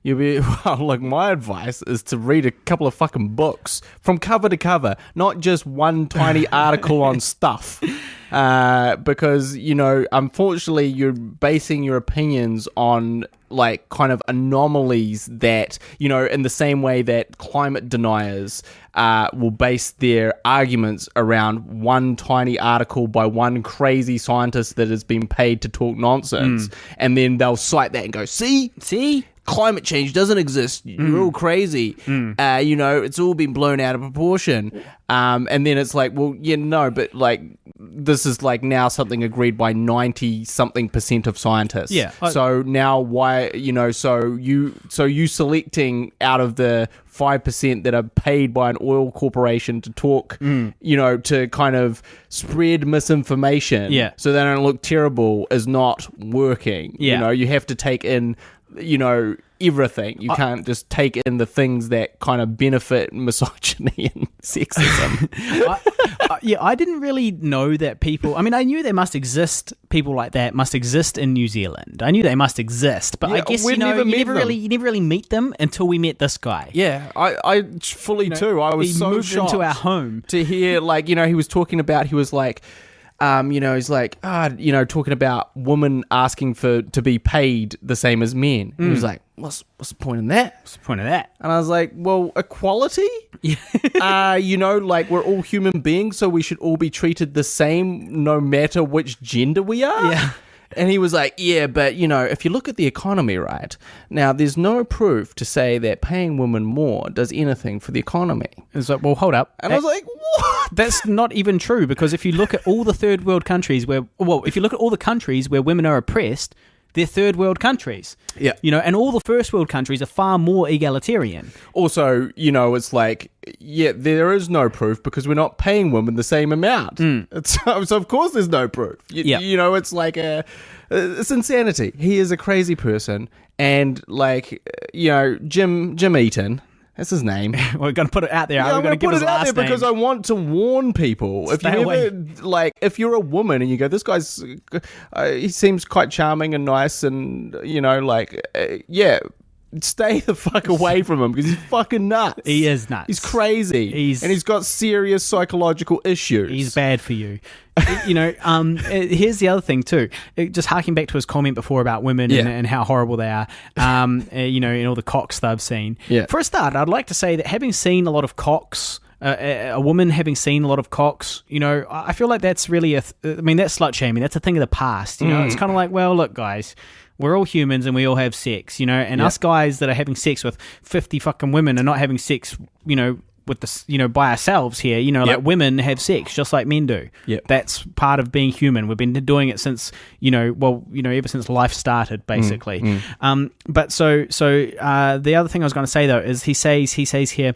Like my advice is to read a couple of fucking books from cover to cover, not just one tiny article on stuff. Because, you know, unfortunately, you're basing your opinions on like kind of anomalies that, you know, in the same way that climate deniers will base their arguments around one tiny article by one crazy scientist that has been paid to talk nonsense. And then they'll cite that and go, see? Climate change doesn't exist. You're all crazy. You know, it's all been blown out of proportion. And then it's like, well, yeah, no, but like this is like now something agreed by 90-something% of scientists. Yeah. So now why, you know, so you selecting out of the 5% that are paid by an oil corporation to talk, you know, to kind of spread misinformation so they don't look terrible is not working. You know, you have to take in, you know, everything. You can't just take in the things that kind of benefit misogyny and sexism. I didn't really know that people... I mean, I knew there must exist people like that must exist in New Zealand. I knew they must exist, but I guess, you know, you never really meet them until we met this guy. Yeah, I fully, you know, too. I was so shocked into our home to hear, like, you know, he was talking about, he was like... you know, he's like, you know, talking about women asking to be paid the same as men. He was like, what's the point in that? What's the point of that? And I was like, well, equality? You know, like we're all human beings, so we should all be treated the same no matter which gender we are? Yeah. And he was like, yeah, but, you know, if you look at the economy, right, now there's no proof to say that paying women more does anything for the economy. It's like, well, hold up. And I was like, what? That's not even true, because if you look at all the third world countries if you look at all the countries where women are oppressed, they're third world countries. Yeah. You know, and all the first world countries are far more egalitarian. Also, you know, it's like, yeah, there is no proof because we're not paying women the same amount. So of course there's no proof. You know, it's like it's insanity. He is a crazy person. And like, you know, Jim Eaton, that's his name. We're going to put it out there. Yeah, we're going to put it out there because I want to warn people. If you're a woman and you go, this guy's, he seems quite charming and nice and, you know, like, yeah, stay the fuck away from him because he's fucking nuts. He is nuts. He's crazy. And he's got serious psychological issues. He's bad for you. You know, here's the other thing too. Just harking back to his comment before about women and how horrible they are, you know, and all the cocks they've seen. Yeah. For a start, I'd like to say that having seen a lot of cocks, a woman having seen a lot of cocks, you know, I feel like that's really that's slut shaming. That's a thing of the past. You know, it's kind of like, well, look, guys, we're all humans and we all have sex, you know, and us guys that are having sex with 50 fucking women are not having sex, you know, with this, you know, by ourselves here, you know, like women have sex just like men do. That's part of being human. We've been doing it since, you know, ever since life started, basically. But so the other thing I was going to say though is he says here,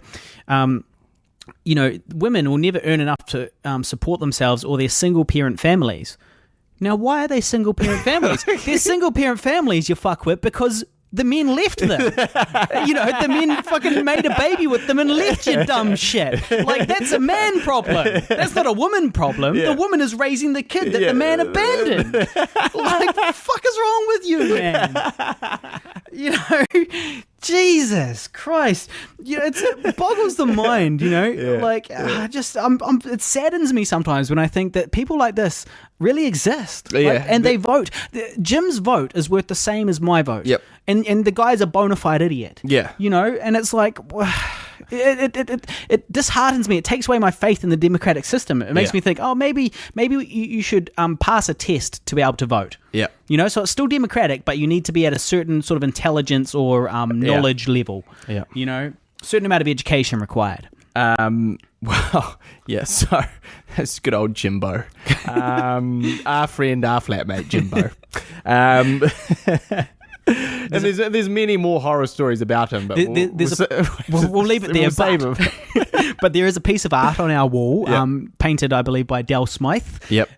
you know, women will never earn enough to support themselves or their single parent families. Now, why are they single parent families? They're single parent families, you fuckwit, because the men left them. You know, the men fucking made a baby with them and left, you dumb shit. Like, that's a man problem. That's not a woman problem. The woman is raising the kid that the man abandoned. Like, what the fuck is wrong with you, man? You know, Jesus Christ. You know, it boggles the mind, you know? It saddens me sometimes when I think that people like this really exist. And they vote. Jim's vote is worth the same as my vote. And the guy's a bona fide idiot. You know, and it's like, it disheartens me. It takes away my faith in the democratic system. It makes me think, oh, maybe you should pass a test to be able to vote. You know, so it's still democratic, but you need to be at a certain sort of intelligence or knowledge level. You know, certain amount of education required. Well, yeah, so that's good old Jimbo. Our friend, our flatmate, Jimbo. And there's many more horror stories about him, but we'll leave it there. But there is a piece of art on our wall, painted, I believe, by Del Smythe. Yep.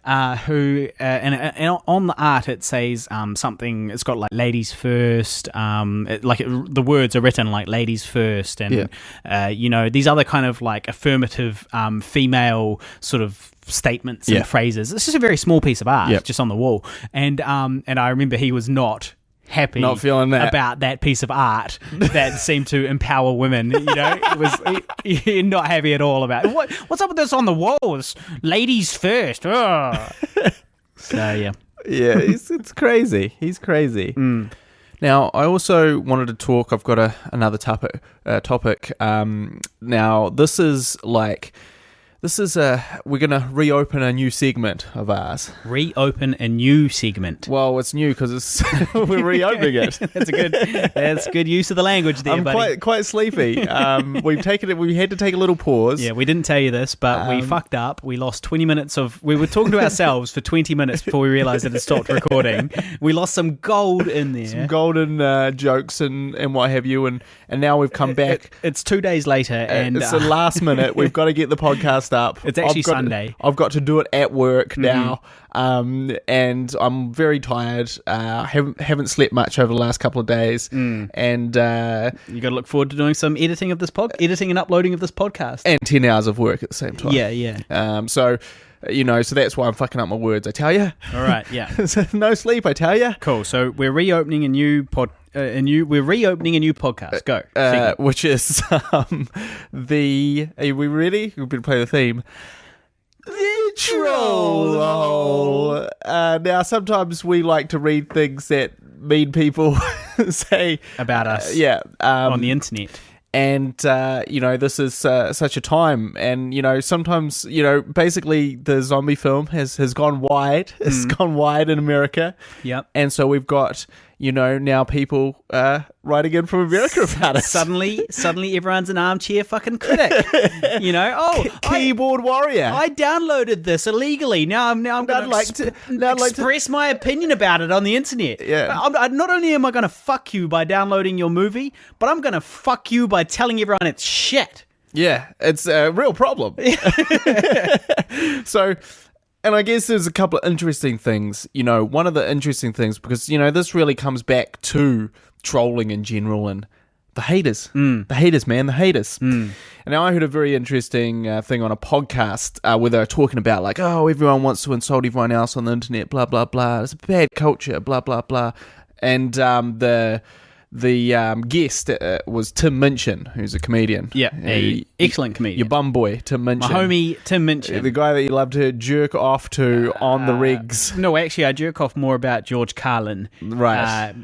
Who and on the art it says something. It's got like "ladies first." The words are written like "ladies first," and these other kind of like affirmative female sort of statements and phrases. It's just a very small piece of art, just on the wall. And I remember he was not happy, not feeling that about that piece of art that seemed to empower women. It was not happy at all about it. What's up with this on the walls? Ladies first. So it's crazy. He's crazy. Now I also wanted to talk. I've got another topic. Now this is we're going to reopen a new segment of ours. Reopen a new segment. Well, it's new because we're reopening it. That's good use of the language there, buddy. I'm quite sleepy. We had to take a little pause. Yeah, we didn't tell you this, but we fucked up. We lost 20 minutes we were talking to ourselves for 20 minutes before we realised that it stopped recording. We lost some gold in there. Some golden jokes and what have you, and now we've come back. It's 2 days later, and it's the last minute. We've got to get the podcast up. It's actually Sunday. I've got to do it at work now, and I'm very tired. Haven't slept much over the last couple of days, and you got to look forward to doing some editing of this editing and uploading of this podcast, and 10 hours of work at the same time. Yeah. So that's why I'm fucking up my words. I tell you. All right. Yeah. So no sleep. I tell you. Cool. So we're reopening a new podcast. Go. Which is Are we ready? We're going to play the theme. The Troll Holl. Now, sometimes we like to read things that mean people say about us. On the internet. And, this is such a time. And, sometimes, basically the zombie film has gone wide. It's gone wide in America. Yep. And so we've got, now people writing in from America about it. Suddenly everyone's an armchair fucking critic. Keyboard warrior. I downloaded this illegally. Now I'm going to express my opinion about it on the internet. Yeah. Not only am I going to fuck you by downloading your movie, but I'm going to fuck you by telling everyone it's shit. Yeah, it's a real problem. So... And I guess there's a couple of interesting things. One of the interesting things, because, this really comes back to trolling in general and the haters. The haters, man, the haters. And now I heard a very interesting thing on a podcast where they were talking about, like, oh, everyone wants to insult everyone else on the internet, blah, blah, blah. It's a bad culture, blah, blah, blah. And the guest was Tim Minchin, who's a comedian. Yeah, excellent comedian. Your bum boy, Tim Minchin. My homie, Tim Minchin. The guy that you love to jerk off to on the rigs. No, actually, I jerk off more about George Carlin. Right.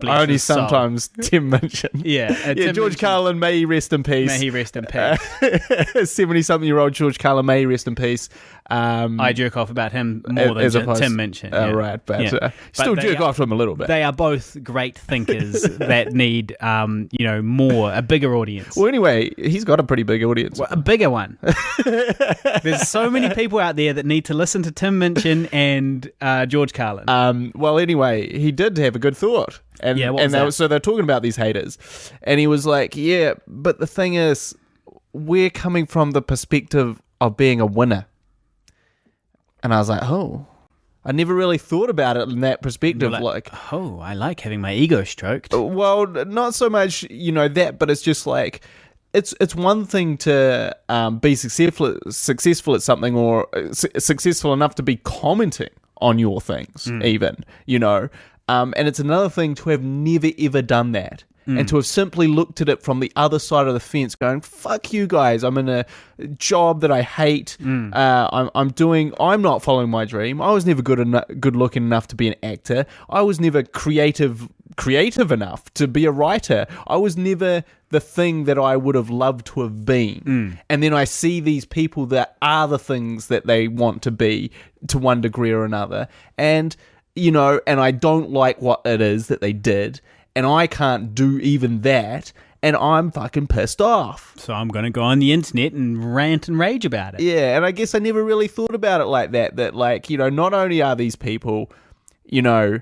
Only sometimes Tim Minchin. Yeah. George Minchin. Carlin, may he rest in peace. May he rest in peace. 70-something-year-old George Carlin, may he rest in peace. I jerk off about him more than Tim Minchin. Right, but still jerk off to him a little bit. They are both great thinkers that need, a bigger audience. Well, anyway, he's got a pretty big audience. Well, a bigger one. There's so many people out there that need to listen to Tim Minchin and George Carlin. Well, anyway, he did have a good thought. So they're talking about these haters. And he was like, yeah, but the thing is, we're coming from the perspective of being a winner. And I was like, oh, I never really thought about it in that perspective. Like, oh, I like having my ego stroked. Well, not so much, that, but it's just like, it's one thing to be successful at something or successful enough to be commenting on your things, even, and it's another thing to have never, ever done that. And to have simply looked at it from the other side of the fence going, fuck you guys, I'm in a job that I hate. I'm not following my dream. I was never good looking enough to be an actor. I was never creative enough to be a writer. I was never the thing that I would have loved to have been. And then I see these people that are the things that they want to be to one degree or another. And, and I don't like what it is that they did. And I can't do even that, and I'm fucking pissed off. So I'm going to go on the internet and rant and rage about it. Yeah, and I guess I never really thought about it like that. That, like, you know, not only are these people, you know,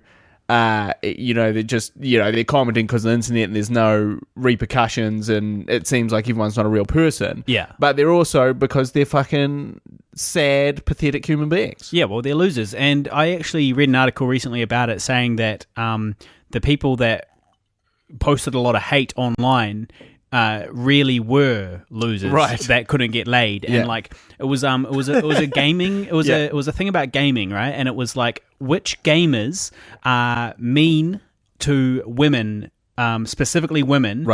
they're just, you know, they're commenting because of the internet and there's no repercussions and it seems like everyone's not a real person. Yeah. But they're also because they're fucking sad, pathetic human beings. Yeah, well, they're losers. And I actually read an article recently about it saying that the people that posted a lot of hate online really were losers that couldn't get laid, and like it was a gaming it was a thing about gaming, right? And it was like, which gamers are mean to women, specifically women,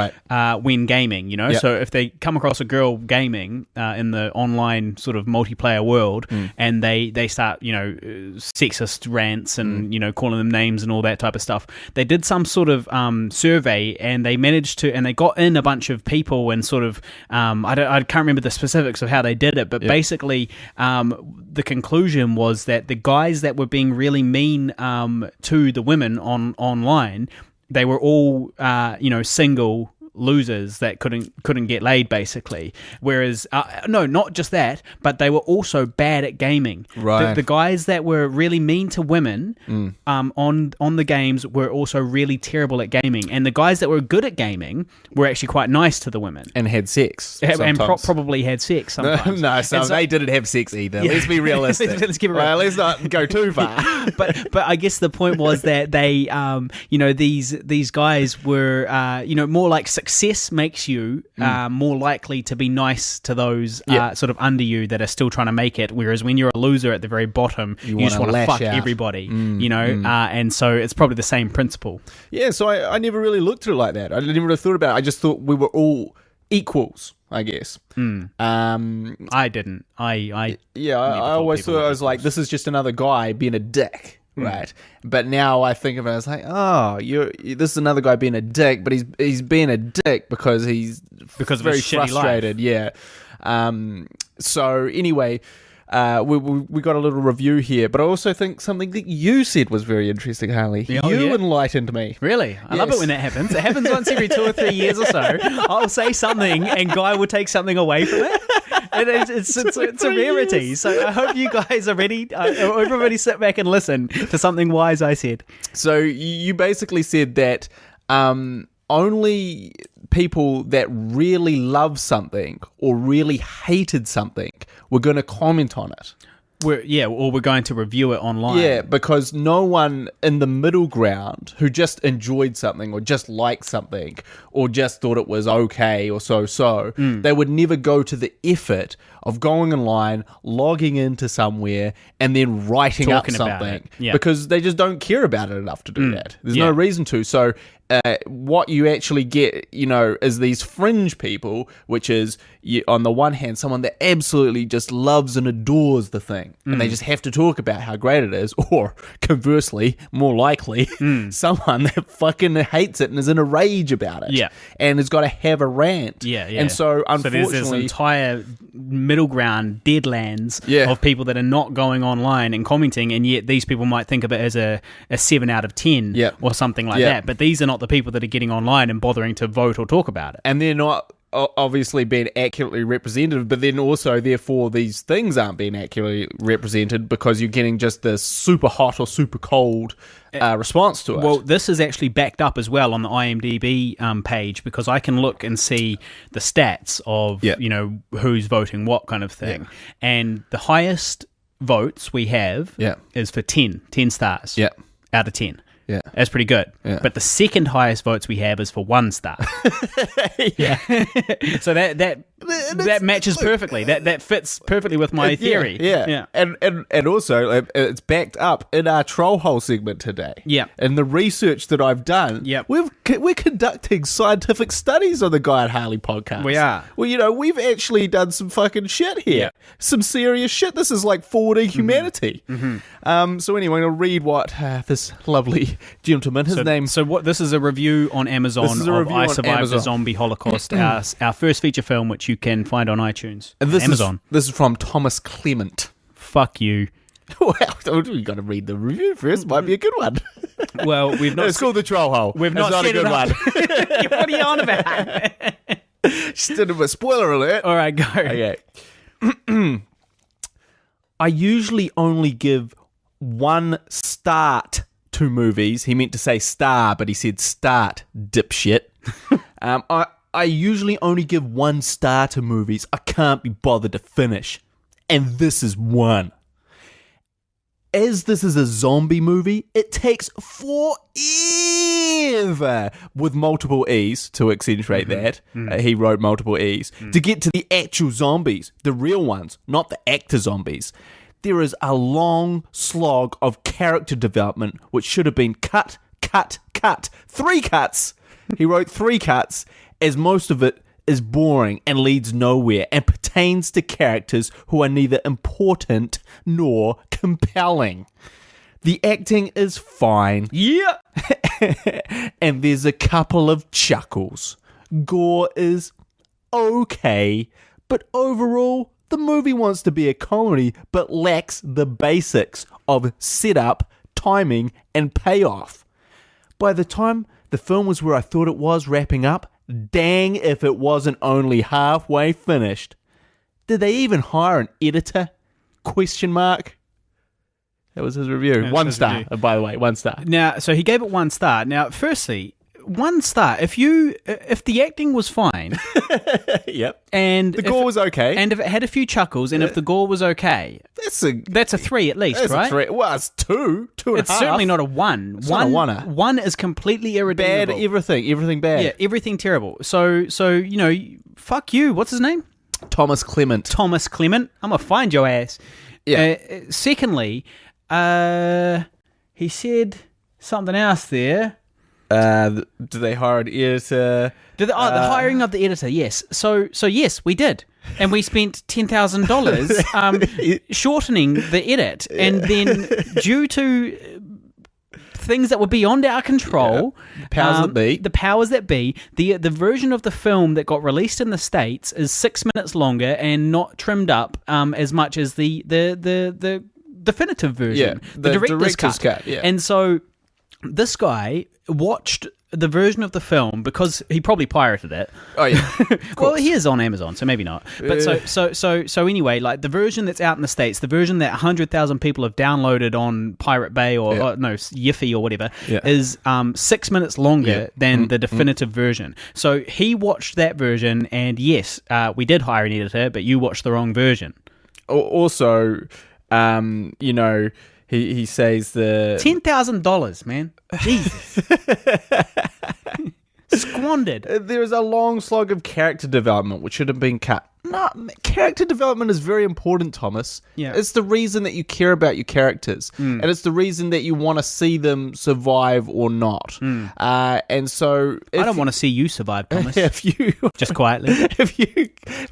when gaming, you know? So if they come across a girl gaming in the online sort of multiplayer world and they start, you know, sexist rants and, you know, calling them names and all that type of stuff, they did some sort of survey and they managed to, and they got in a bunch of people and sort of, I can't remember the specifics of how they did it, but basically the conclusion was that the guys that were being really mean to the women online, they were all, single losers that couldn't get laid, basically. Whereas, no, not just that, but they were also bad at gaming. Right. The guys that were really mean to women on the games were also really terrible at gaming. And the guys that were good at gaming were actually quite nice to the women. And had sex. And probably had sex sometimes. So they didn't have sex either. Yeah. Let's be realistic. Let's give it right. Let's not go too far. But I guess the point was that they, these guys were, more like success makes you more likely to be nice to those sort of under you that are still trying to make it, whereas when you're a loser at the very bottom, you just want to fuck everybody, and so it's probably the same principle. Yeah, so I never really looked at it like that. I never really thought about it. I just thought we were all equals, I guess. I didn't. I always thought I was like, this is just another guy being a dick. Right, but now I think of it as like, this is another guy being a dick, but he's being a dick because very frustrated. Yeah. So anyway, we got a little review here, but I also think something that you said was very interesting, Harley. You enlightened me. Really? I love it when that happens. It happens once every 2 or 3 years or so. I'll say something and Guy will take something away from it. It's a rarity. So I hope you guys are ready. Everybody sit back and listen to something wise I said. So you basically said that only people that really love something or really hated something were going to comment on it. Or we're going to review it online. Yeah, because no one in the middle ground who just enjoyed something or just liked something or just thought it was okay or so, they would never go to the effort of going online, logging into somewhere, and then writing up something. Because they just don't care about it enough to do that. There's no reason to. So what you actually get, is these fringe people, which is, on the one hand, someone that absolutely just loves and adores the thing, and they just have to talk about how great it is, or conversely, more likely, someone that fucking hates it and is in a rage about it, and has got to have a rant. And so, unfortunately, so there's this entire middle ground, deadlands of people that are not going online and commenting, and yet these people might think of it as a 7 out of 10 or something like that. But these are not the people that are getting online and bothering to vote or talk about it. And they're not obviously being accurately represented, but then also, therefore, these things aren't being accurately represented because you're getting just this super hot or super cold response to it. Well, this is actually backed up as well on the IMDb page, because I can look and see the stats of, who's voting what kind of thing. And the highest votes we have is for 10 stars out of 10. Yeah, that's pretty good. Yeah. But the second highest votes we have is for 1 star. So that matches perfectly. That fits perfectly with my theory. Yeah. And also it's backed up in our Troll Holl segment today. Yeah. And the research that I've done. Yeah. We're conducting scientific studies on the Guy and Harley podcast. We are. Well, we've actually done some fucking shit here. Yeah. Some serious shit. This is like forwarding humanity. Mm-hmm. So anyway, I'll read what this lovely gentleman, his name. So what? This is a review on Amazon of I Survived the Zombie Holocaust, our first feature film, which you can find on iTunes. And Amazon. This is from Thomas Clement. Fuck you. Well, we got to read the review first. Might be a good one. Well, we've not. It's called the Troll Holl. We've not a set good it up. one. What are you on about? Just did a spoiler alert. All right, go. Okay. I usually only give 1 start to movies. He meant to say star, but he said start, dipshit. I usually only give 1 star to movies I can't be bothered to finish. And this is one. As this is a zombie movie, it takes forever, with multiple E's to accentuate that. He wrote multiple E's to get to the actual zombies, the real ones, not the actor zombies. There is a long slog of character development which should have been cut. 3 cuts. He wrote 3 cuts, as most of it is boring and leads nowhere and pertains to characters who are neither important nor compelling. The acting is fine. Yeah. And there's a couple of chuckles. Gore is okay, but overall, the movie wants to be a comedy but lacks the basics of setup, timing, and payoff. By the time the film was where I thought it was wrapping up, dang if it wasn't only halfway finished. Did they even hire an editor? Question mark. That was his review. That's 1 his star, review. by the way, 1 star. Now, so he gave it 1 star. Now, firstly, 1 star. If the acting was fine, Yep. and The gore was okay. and if it had a few chuckles, and if the gore was okay, that's a 3 at least, That's right? a 3. Well, it's 2. 2 and a half. It's certainly not a 1. It's not a oneer. 1 is completely irredeemable. Bad everything bad. Yeah, everything terrible. So fuck you. What's his name? Thomas Clement. I'm gonna find your ass. Yeah. Secondly, he said something else there. Do they hire an editor? The hiring of the editor, yes. So yes, we did. And we spent $10,000 shortening the edit. And then due to things that were beyond our control, the powers that be, the version of the film that got released in the States is 6 minutes longer and not trimmed up as much as the definitive version, the director's cut. Yeah. And so this guy watched the version of the film because he probably pirated it. Oh yeah. Well, he is on Amazon, so maybe not. But so anyway, like the version that's out in the States, the version that 100,000 people have downloaded on Pirate Bay or Yiffy or whatever, is 6 minutes longer than the definitive version. So he watched that version, and yes, we did hire an editor, but you watched the wrong version. Also, he says the $10,000, man. Jesus. Squandered. There is a long slog of character development which should have been cut. No, character development is very important, Thomas. Yeah. It's the reason that you care about your characters. And it's the reason that you want to see them survive or not. And so... I don't want to see you survive, Thomas. If you... Just quietly. If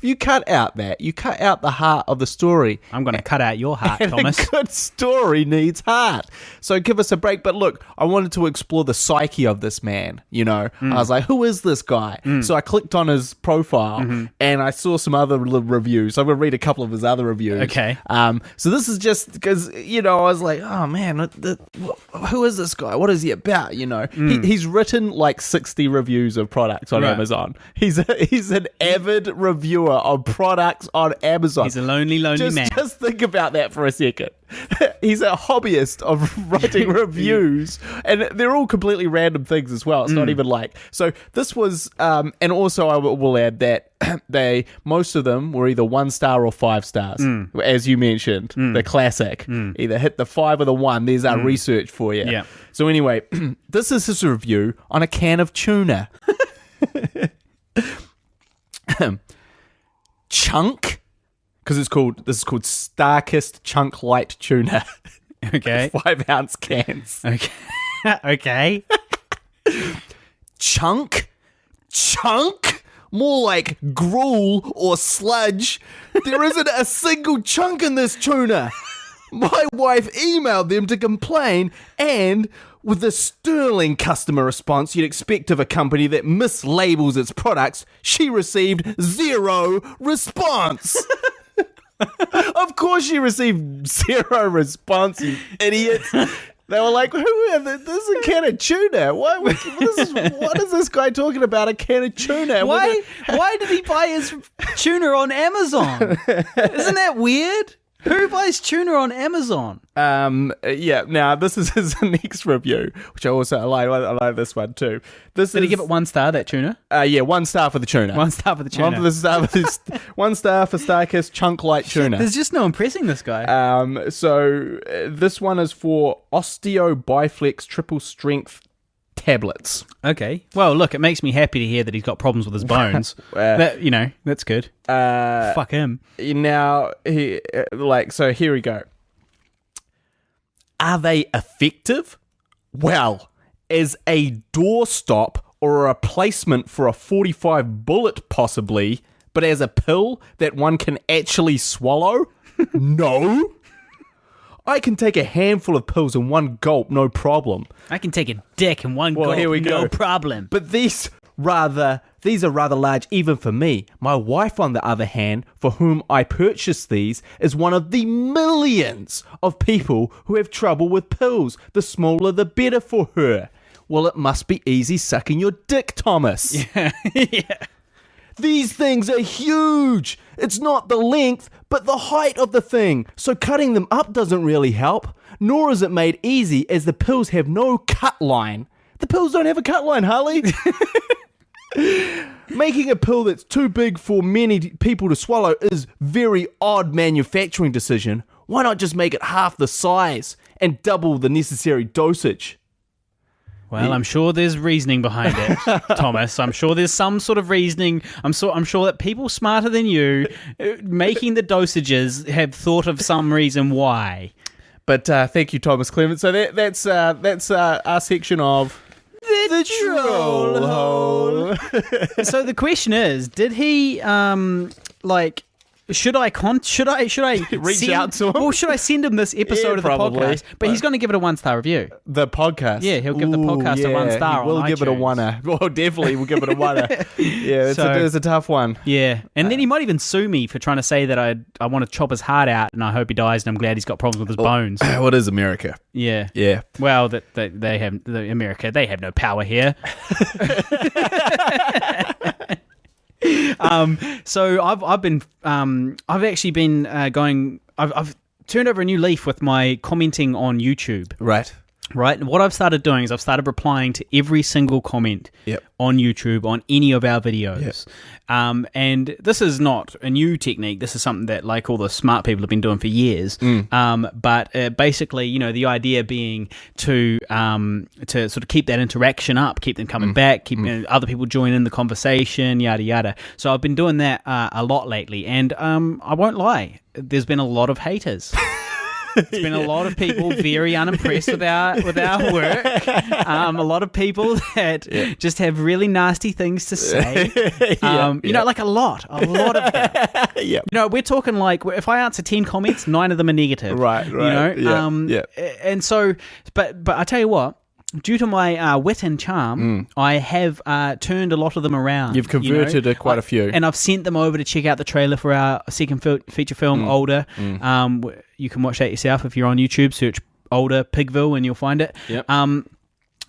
you cut out that, you cut out the heart of the story. I'm going to cut out your heart, And Thomas. a good story needs heart. So give us a break. But look, I wanted to explore the psyche of this man, I was like, who is this guy? So I clicked on his profile and I saw some other reviews. I'm going to read a couple of his other reviews. Okay. So this is just because, I was like, oh man, who is this guy? What is he about? He's written like 60 reviews of products on Amazon. He's an avid reviewer of products on Amazon. He's a lonely man. Just think about that for a second. He's a hobbyist of writing reviews, and they're all completely random things as well. It's not even like... So this was... and also I will add that most of them were either 1 star or 5 stars, as you mentioned, the classic. Either hit the 5 or the 1. There's our research for you. Yeah. So anyway, this is his review on a can of tuna. Chunk, because this is called Starkist Chunk Light Tuna. Okay. 5 ounce cans. Okay. Okay. Chunk? More like gruel or sludge. There isn't a single chunk in this tuna. My wife emailed them to complain, and with the sterling customer response you'd expect of a company that mislabels its products, she received 0 response. Of course she received 0 response, you idiots. They were like, this is a can of tuna. What is this guy talking about, a can of tuna? Why did he buy his tuna on Amazon? Isn't that weird? Who buys tuna on Amazon? Now this is his next review, which I like this one too. Did he give it 1 star, that tuna? 1 star for the tuna. 1 star for the tuna. 1 star for Starkist chunk light tuna. There's just no impressing this guy. So this one is for Osteo Biflex Triple Strength tablets. Okay. Well, look, it makes me happy to hear that he's got problems with his bones. That's good. Fuck him. Now, so here we go. Are they effective? Well, as a doorstop or a replacement for a 45 bullet possibly, but as a pill that one can actually swallow? No. I can take a handful of pills in one gulp, no problem. I can take a dick in one gulp, here we go. no problem. But these are rather large even for me. My wife, on the other hand, for whom I purchased these, is one of the millions of people who have trouble with pills. The smaller the better for her. Well, it must be easy sucking your dick, Thomas. Yeah. These things are huge. It's not the length, but the height of the thing. So cutting them up doesn't really help. Nor is it made easy, as the pills have no cut line. The pills don't have a cut line, Harley. Making a pill that's too big for many people to swallow is very odd manufacturing decision. Why not just make it half the size and double the necessary dosage? Well, I'm sure there's reasoning behind it, Thomas. I'm sure there's some sort of reasoning. I'm sure that people smarter than you, making the dosages, have thought of some reason why. But thank you, Thomas Clement. So that's our section of the Troll Holl. So the question is, did he Should I reach out to him? Well, should I send him this episode of the podcast? But he's going to give it a 1-star review. The podcast? Yeah, he'll give the podcast a 1-star. We'll give it a 1-er. Well, definitely we'll give it a 1-er. Yeah, it's a tough one. Yeah, and then he might even sue me for trying to say that I want to chop his heart out, and I hope he dies, and I'm glad he's got problems with his bones. What is America? Yeah. Yeah. Well, they have America. They have no power here. So I've actually been I've turned over a new leaf with my commenting on YouTube. Right. And what I've started doing is I've started replying to every single comment on YouTube on any of our videos. And this is not a new technique. This is something that like all the smart people have been doing for years. But basically, the idea being to sort of keep that interaction up, keep them coming back, keep other people join in the conversation, yada yada. So I've been doing that a lot lately, and I won't lie, there's been a lot of haters. There's been a lot of people very unimpressed with our work. A lot of people that just have really nasty things to say. Like a lot of them. We're talking like if I answer 10 comments, 9 of them are negative. Right. And so, but I tell you what. Due to my wit and charm, I have turned a lot of them around. You've converted quite a few. And I've sent them over to check out the trailer for our second feature film, Older. You can watch that yourself if you're on YouTube. Search Older Pigville and you'll find it. Yep.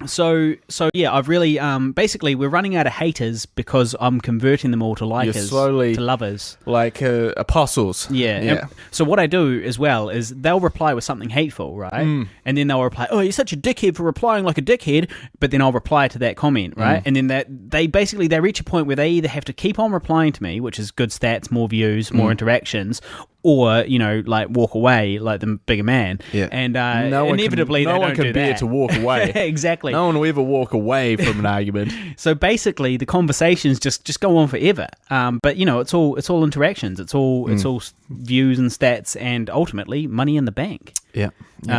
So yeah, I've really basically we're running out of haters because I'm converting them all to likers, to lovers, like apostles. Yeah. So what I do as well is they'll reply with something hateful, right? And then they'll reply, "Oh, you're such a dickhead for replying like a dickhead." But then I'll reply to that comment, right? And then they reach a point where they either have to keep on replying to me, which is good stats, more views, more interactions, or like walk away like the bigger man. Yeah. And inevitably no one can bear to walk away. Exactly. No one will ever walk away from an argument. So basically, the conversations just go on forever. But it's all interactions. It's all views and stats, and ultimately money in the bank. Yeah. We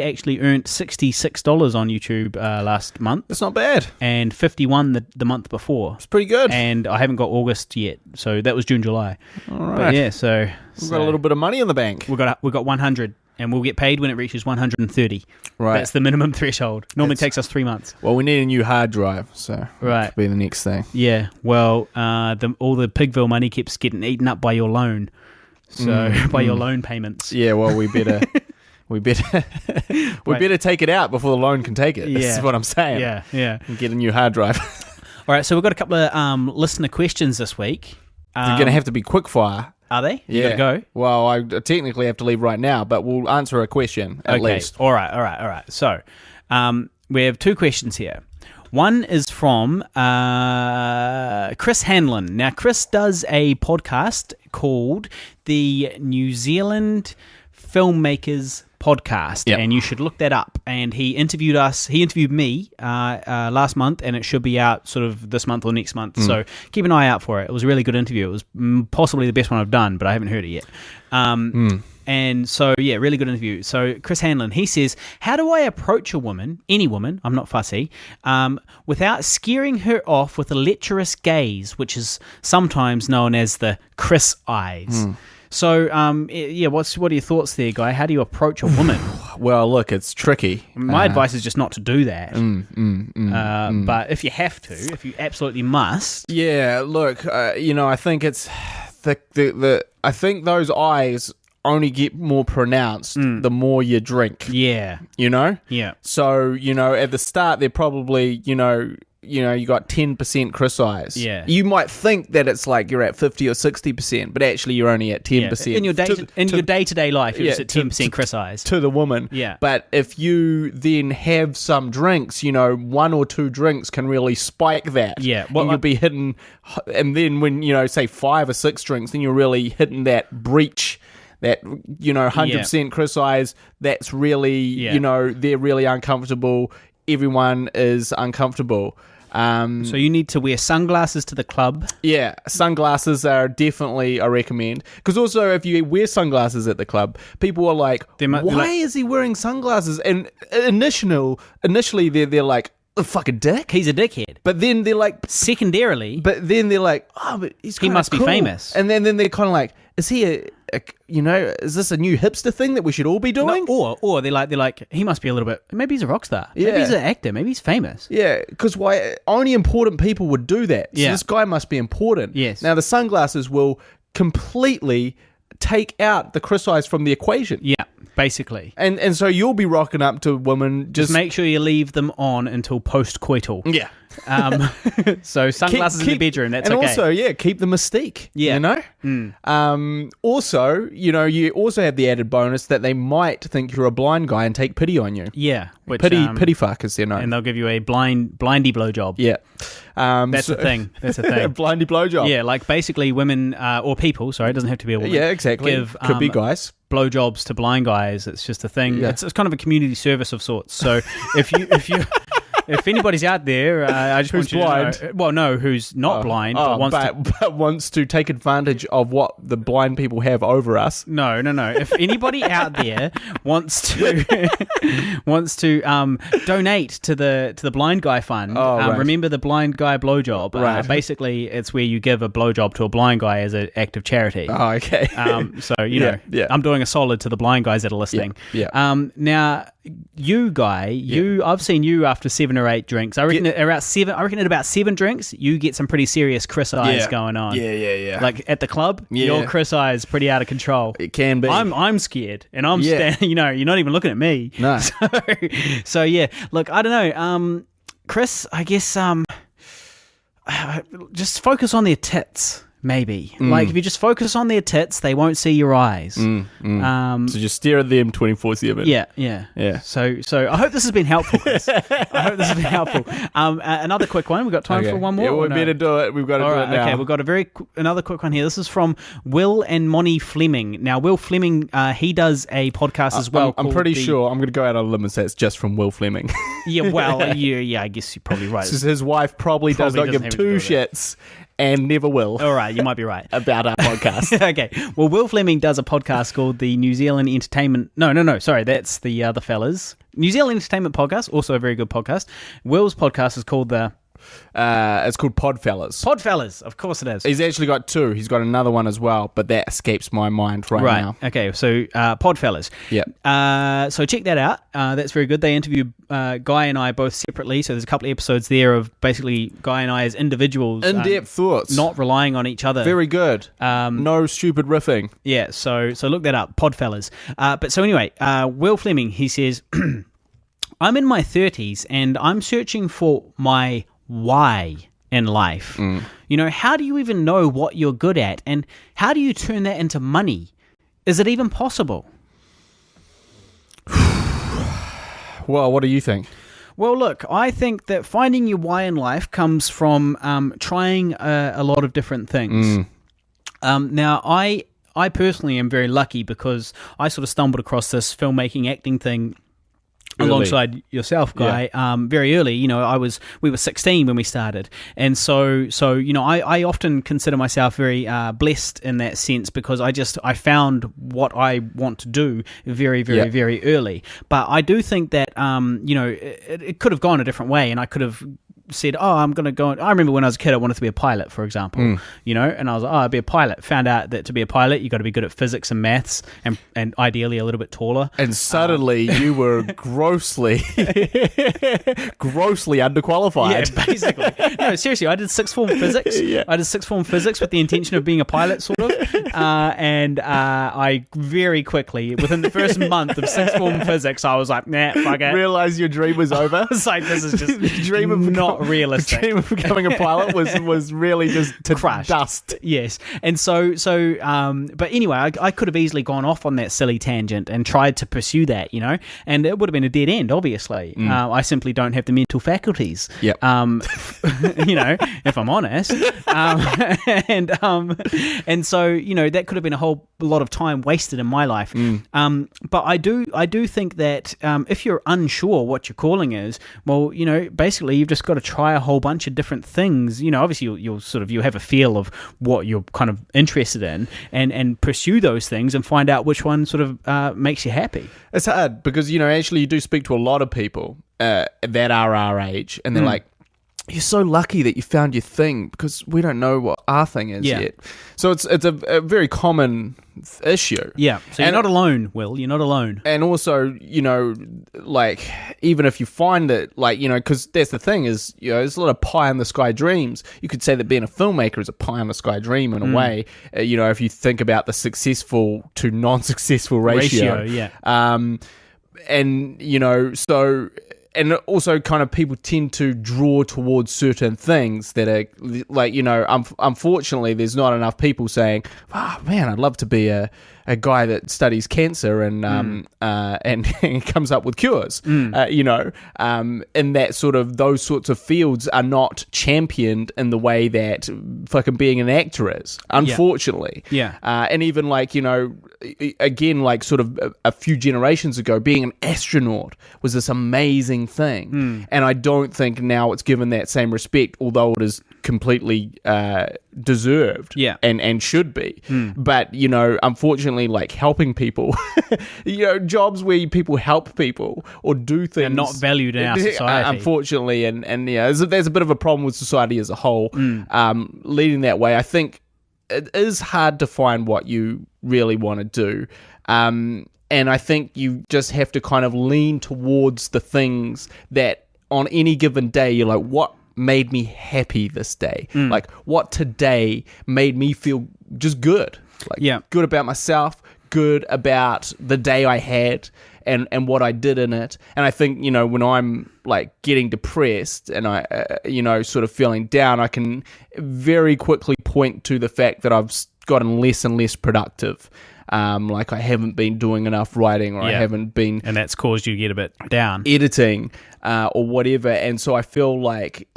actually earned $66 on YouTube last month. That's not bad. And 51 the month before. It's pretty good. And I haven't got August yet, so that was June, July. All right. But yeah, so we've got a little bit of money in the bank. We got 100. And we'll get paid when it reaches 130. Right. That's the minimum threshold. Normally takes us 3 months. Well, we need a new hard drive, so that could be the next thing. Yeah. Well, all the Pigville money keeps getting eaten up by your loan. So by your loan payments. Yeah. Well, we better take it out before the loan can take it. That's what I'm saying. Yeah. And get a new hard drive. All right. So we've got a couple of listener questions this week. They're going to have to be quick fire. Are they? You Yeah. gotta go? Well, I technically have to leave right now, but we'll answer a question at least. All right. So, we have 2 questions here. One is from Chris Hanlon. Now, Chris does a podcast called the New Zealand Filmmakers Podcast, and you should look that up. And he interviewed me last month, and it should be out sort of this month or next month. So keep an eye out for it. It was a really good interview. It was possibly the best one I've done, but I haven't heard it yet. And so, yeah, really good interview. So Chris Hanlon, he says, how do I approach a woman, any woman, I'm not fussy, without scaring her off with a lecherous gaze, which is sometimes known as the Chris eyes? So, what are your thoughts there, Guy? How do you approach a woman? Well, look, it's tricky. My advice is just not to do that. But if you have to, if you absolutely must. Yeah, look, I think it's I think those eyes only get more pronounced the more you drink. Yeah. Yeah. So, at the start, they're probably, you got 10% Chris eyes. Yeah. You might think that it's like you're at 50 or 60%, but actually you're only at 10%. Yeah. In your day-to-day life, you're just at 10% Chris eyes. To the woman. Yeah. But if you then have some drinks, 1 or 2 drinks can really spike that. Yeah. And you'll be hitting, and then when, say 5 or 6 drinks, then you're really hitting that breach. That, 100% Chris eyes, that's really, they're really uncomfortable. Everyone is uncomfortable. So you need to wear sunglasses to the club. Yeah, sunglasses are definitely I recommend. Because also, if you wear sunglasses at the club, people are like, why is he wearing sunglasses? And initially they're like, a fucking dick. He's a dickhead. But then they're like... Secondarily... But then they're like, but he must cool. be famous. And then they're kind of like, is he is this a new hipster thing that we should all be doing? No, or they're like, he must be a little bit... Maybe he's a rock star. Maybe he's an actor. Maybe he's famous. Yeah, because why? Only important people would do that. So Yeah. this guy must be important. Yes. Now, the sunglasses will completely take out the Chris eyes from the equation. Yeah, basically. And so you'll be rocking up to women just make sure you leave them on until post-coital. Yeah. So sunglasses in the bedroom, that's and okay. And also, keep the mystique. Yeah. Also, you also have the added bonus that they might think you're a blind guy and take pity on you. Yeah. Which, pity fuck is their name. And they'll give you a blindy blowjob. Yeah. That's a thing. That's a thing. Blindy blowjob. Yeah, like basically women or people, sorry, it doesn't have to be a woman. Yeah, exactly. Could be guys. Blowjobs to blind guys. It's just a thing. Yeah. It's kind of a community service of sorts. So if anybody's out there, I just want you blind? to know. Well, no, who's not blind, but wants to take advantage of what the blind people have over us. No. If anybody out there wants to donate to the blind guy fund, right. remember the blind guy blowjob. Right. Basically, it's where you give a blowjob to a blind guy as an act of charity. Oh, okay. So you know, yeah. I'm doing a solid to the blind guys that are listening. Yeah. Now, you Guy, I've seen you after 7 or 8 drinks. I reckon at about 7 drinks, you get some pretty serious Chris eyes going on. Yeah. Like at the club, your Chris eyes pretty out of control. It can be. I'm scared, and I'm standing. You're not even looking at me. No. So yeah. Look, I don't know. Chris, I guess just focus on their tits. Maybe. Like, if you just focus on their tits, they won't see your eyes. So just stare at them 24/7. Yeah. So I hope this has been helpful, Chris. Another quick one. We've got time for one more? Yeah, we better do it. We've got to do it now. Okay, we've got another quick one here. This is from Will and Moni Fleming. Now, Will Fleming, he does a podcast as well. I'm pretty sure, I'm going to go out on a limb and say it's just from Will Fleming. Yeah, well, yeah, I guess you're probably right. His wife probably does not give 2 shits. And never will. All right, you might be right. About our podcast. Okay. Well, Will Fleming does a podcast called the New Zealand Entertainment... No, sorry, that's the other fellas. New Zealand Entertainment Podcast, also a very good podcast. Will's podcast is called the It's called Podfellas. Podfellas, of course it is. He's actually got 2. He's got another one as well, but that escapes my mind right now. Okay, so Podfellas. Yeah. So check that out. That's very good. They interview Guy and I both separately, so there's a couple of episodes there of basically Guy and I as individuals. In-depth thoughts. Not relying on each other. Very good. No stupid riffing. Yeah, so look that up, Podfellas. But so anyway, Will Fleming, he says, I'm in my 30s and I'm searching for my why in life. You know, how do you even know what you're good at? And how do you turn that into money? Is it even possible? Well, what do you think? Well, look, I think that finding your why in life comes from trying a lot of different things. Now, I personally am very lucky because I sort of stumbled across this filmmaking acting thing alongside yourself, Guy, very early. You know, we were 16 when we started, and so you know, I often consider myself very blessed in that sense because I found what I want to do very, very, very early. But I do think that you know, it could have gone a different way, and I could have said, I'm going to go. I remember when I was a kid, I wanted to be a pilot, for example, you know, and I was like, I'd be a pilot. Found out that to be a pilot, you got to be good at physics and maths and ideally a little bit taller. And suddenly you were grossly underqualified. Yeah, basically. No, seriously, I did sixth form physics. I did sixth form physics with the intention of being a pilot, sort of. And I very quickly, within the first month of sixth form physics, I was like, nah, fuck it. Realised your dream was over? It's like, this is just dream of not realistic. The dream of becoming a pilot was really just to crash dust. Yes, and so but anyway, I could have easily gone off on that silly tangent and tried to pursue that, you know, and it would have been a dead end, obviously. I simply don't have the mental faculties. Yep. You know, if I'm honest, and so you know that could have been a whole lot of time wasted in my life. But I do think that if you're unsure what your calling is, well, you know, basically you've just got to try a whole bunch of different things. You know, obviously you'll have a feel of what you're kind of interested in and pursue those things and find out which one sort of makes you happy. It's hard because, you know, actually you do speak to a lot of people that are our age and they're like, you're so lucky that you found your thing because we don't know what our thing is yet. So it's a very common issue. Yeah. So you're not alone, Will. You're not alone. And also, you know, like, even if you find it, like, you know, because that's the thing is, you know, there's a lot of pie in the sky dreams. You could say that being a filmmaker is a pie in the sky dream in a way. You know, if you think about the successful to non-successful ratio. And, you know, so... And also kind of people tend to draw towards certain things that are like, you know, unfortunately there's not enough people saying, man, I'd love to be a guy that studies cancer and comes up with cures, you know, and that sort of, those sorts of fields are not championed in the way that fucking being an actor is, unfortunately. And even like, you know, again, like sort of a few generations ago, being an astronaut was this amazing thing. And I don't think now it's given that same respect, although it is completely deserved and should be. But, you know, unfortunately, like helping people, you know, jobs where people help people or do things... They're not valued in our society. Unfortunately, and yeah, there's a bit of a problem with society as a whole leading that way. I think it is hard to find what you really want to do. And I think you just have to kind of lean towards the things that on any given day, you're like, what made me happy this day? Like, what today made me feel just good? Like, good about myself, good about the day I had and what I did in it. And I think, you know, when I'm like getting depressed and I, you know, sort of feeling down, I can very quickly point to the fact that I've gotten less and less productive. Like I haven't been doing enough writing or I haven't been... And that's caused you to get a bit down. Editing or whatever. And so I feel like,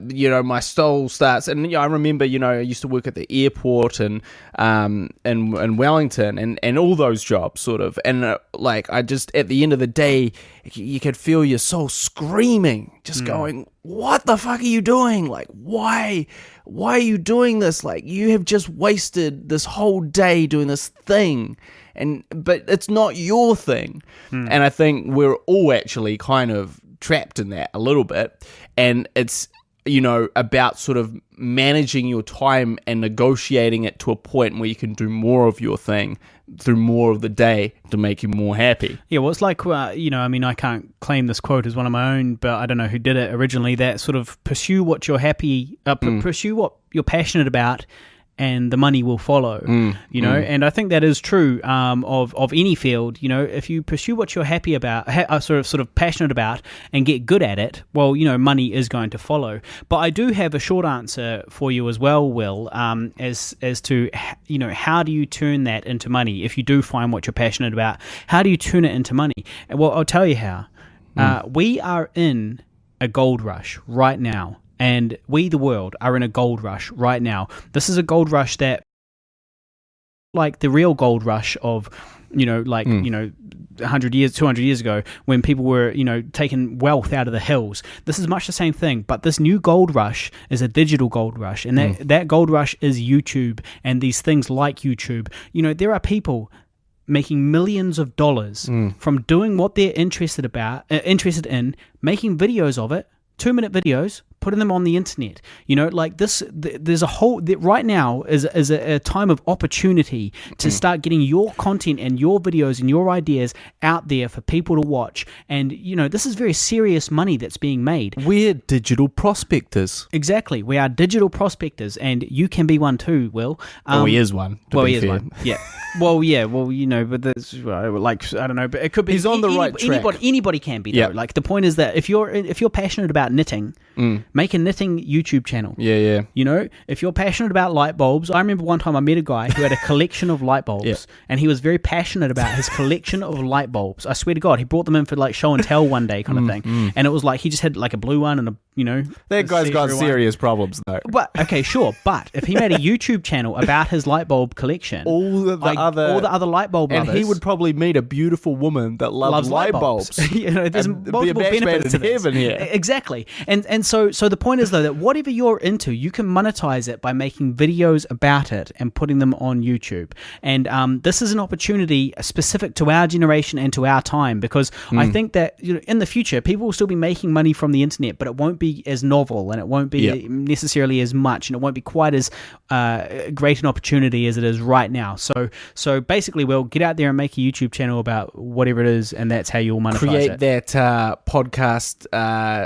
you know, my soul starts... And you know, I remember, you know, I used to work at the airport and Wellington and all those jobs sort of. And like I just, at the end of the day, you could feel your soul screaming, just going, what the fuck are you doing? Like, why are you doing this? Like, you have just wasted this whole day doing this thing, but it's not your thing. And I think we're all actually kind of trapped in that a little bit, and it's about sort of managing your time and negotiating it to a point where you can do more of your thing through more of the day to make you more happy. Yeah, well, it's like, I can't claim this quote as one of my own, but I don't know who did it originally, that sort of pursue what you're pursue what you're passionate about, and the money will follow, and I think that is true of any field. If you pursue what you're happy about, sort of passionate about, and get good at it, well, money is going to follow. But I do have a short answer for you as well, Will, as to, how do you turn that into money? If you do find what you're passionate about, how do you turn it into money? Well, I'll tell you how. We are in a gold rush right now. And we, the world, are in a gold rush right now. This is a gold rush that, like the real gold rush of, 100 years, 200 years ago, when people were, taking wealth out of the hills. This is much the same thing, but this new gold rush is a digital gold rush. And that gold rush is YouTube and these things like YouTube. There are people making millions of dollars from doing what they're interested in, making videos of it, 2-minute videos, putting them on the internet. There's a whole, right now is a time of opportunity to start getting your content and your videos and your ideas out there for people to watch. And, this is very serious money that's being made. We're digital prospectors. Exactly. We are digital prospectors, and you can be one too, Will. He is one. He is one. Yeah. But that's I don't know, but it could be. He's on the right track. Anybody can be, though. Yep. Like, the point is that if you're passionate about knitting, make a knitting YouTube channel. Yeah. If you're passionate about light bulbs, I remember one time I met a guy who had a collection of light bulbs, and he was very passionate about his collection of light bulbs. I swear to God, he brought them in for like show and tell one day kind of thing, and it was like he just had like a blue one and a that guy's got serious problems though. But okay, sure. But if he made a YouTube channel about his light bulb collection, all the other light bulb lovers, and he would probably meet a beautiful woman that loves light bulbs. There's multiple benefits to this. Heaven here. Exactly. And so the point is though that whatever you're into, you can monetize it by making videos about it and putting them on YouTube. And this is an opportunity specific to our generation and to our time, because I think that in the future people will still be making money from the internet, but it won't be as novel, and it won't be necessarily as much, and it won't be quite as great an opportunity as it is right now. So basically, we'll get out there and make a YouTube channel about whatever it is, and that's how you'll monetize Create it. That podcast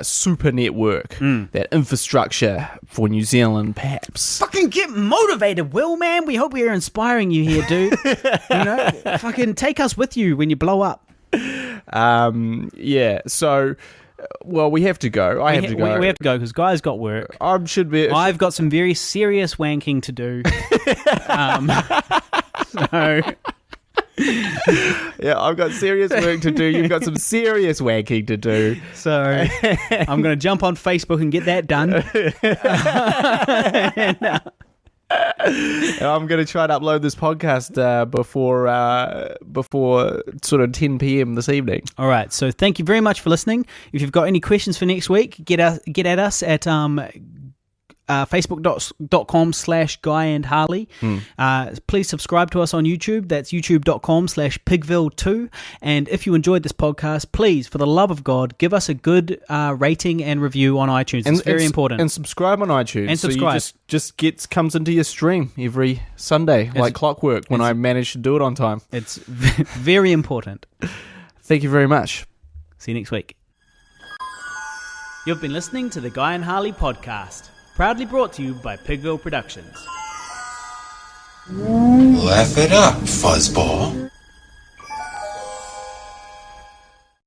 super network, that infrastructure for New Zealand, perhaps. Fucking get motivated, Will, man. We hope we're inspiring you here, dude. Fucking take us with you when you blow up. So... Well, we have to go. I have to go. We have to go because Guy's got work. I've got some very serious wanking to do. Yeah, I've got serious work to do. You've got some serious wanking to do. So I'm going to jump on Facebook and get that done. I'm going to try and upload this podcast before sort of 10 p.m. this evening. All right. So thank you very much for listening. If you've got any questions for next week, get at us at facebook.com/GuyandHarley. Please subscribe to us on YouTube. That's youtube.com/Pigville2. And if you enjoyed this podcast, please, for the love of God, give us a good rating and review on iTunes. It's very important. And subscribe on iTunes. And subscribe. So you just comes into your stream every Sunday, like clockwork, when I manage to do it on time. It's very important. Thank you very much. See you next week. You've been listening to the Guy and Harley podcast. Proudly brought to you by Pigville Productions. Laugh it up, fuzzball.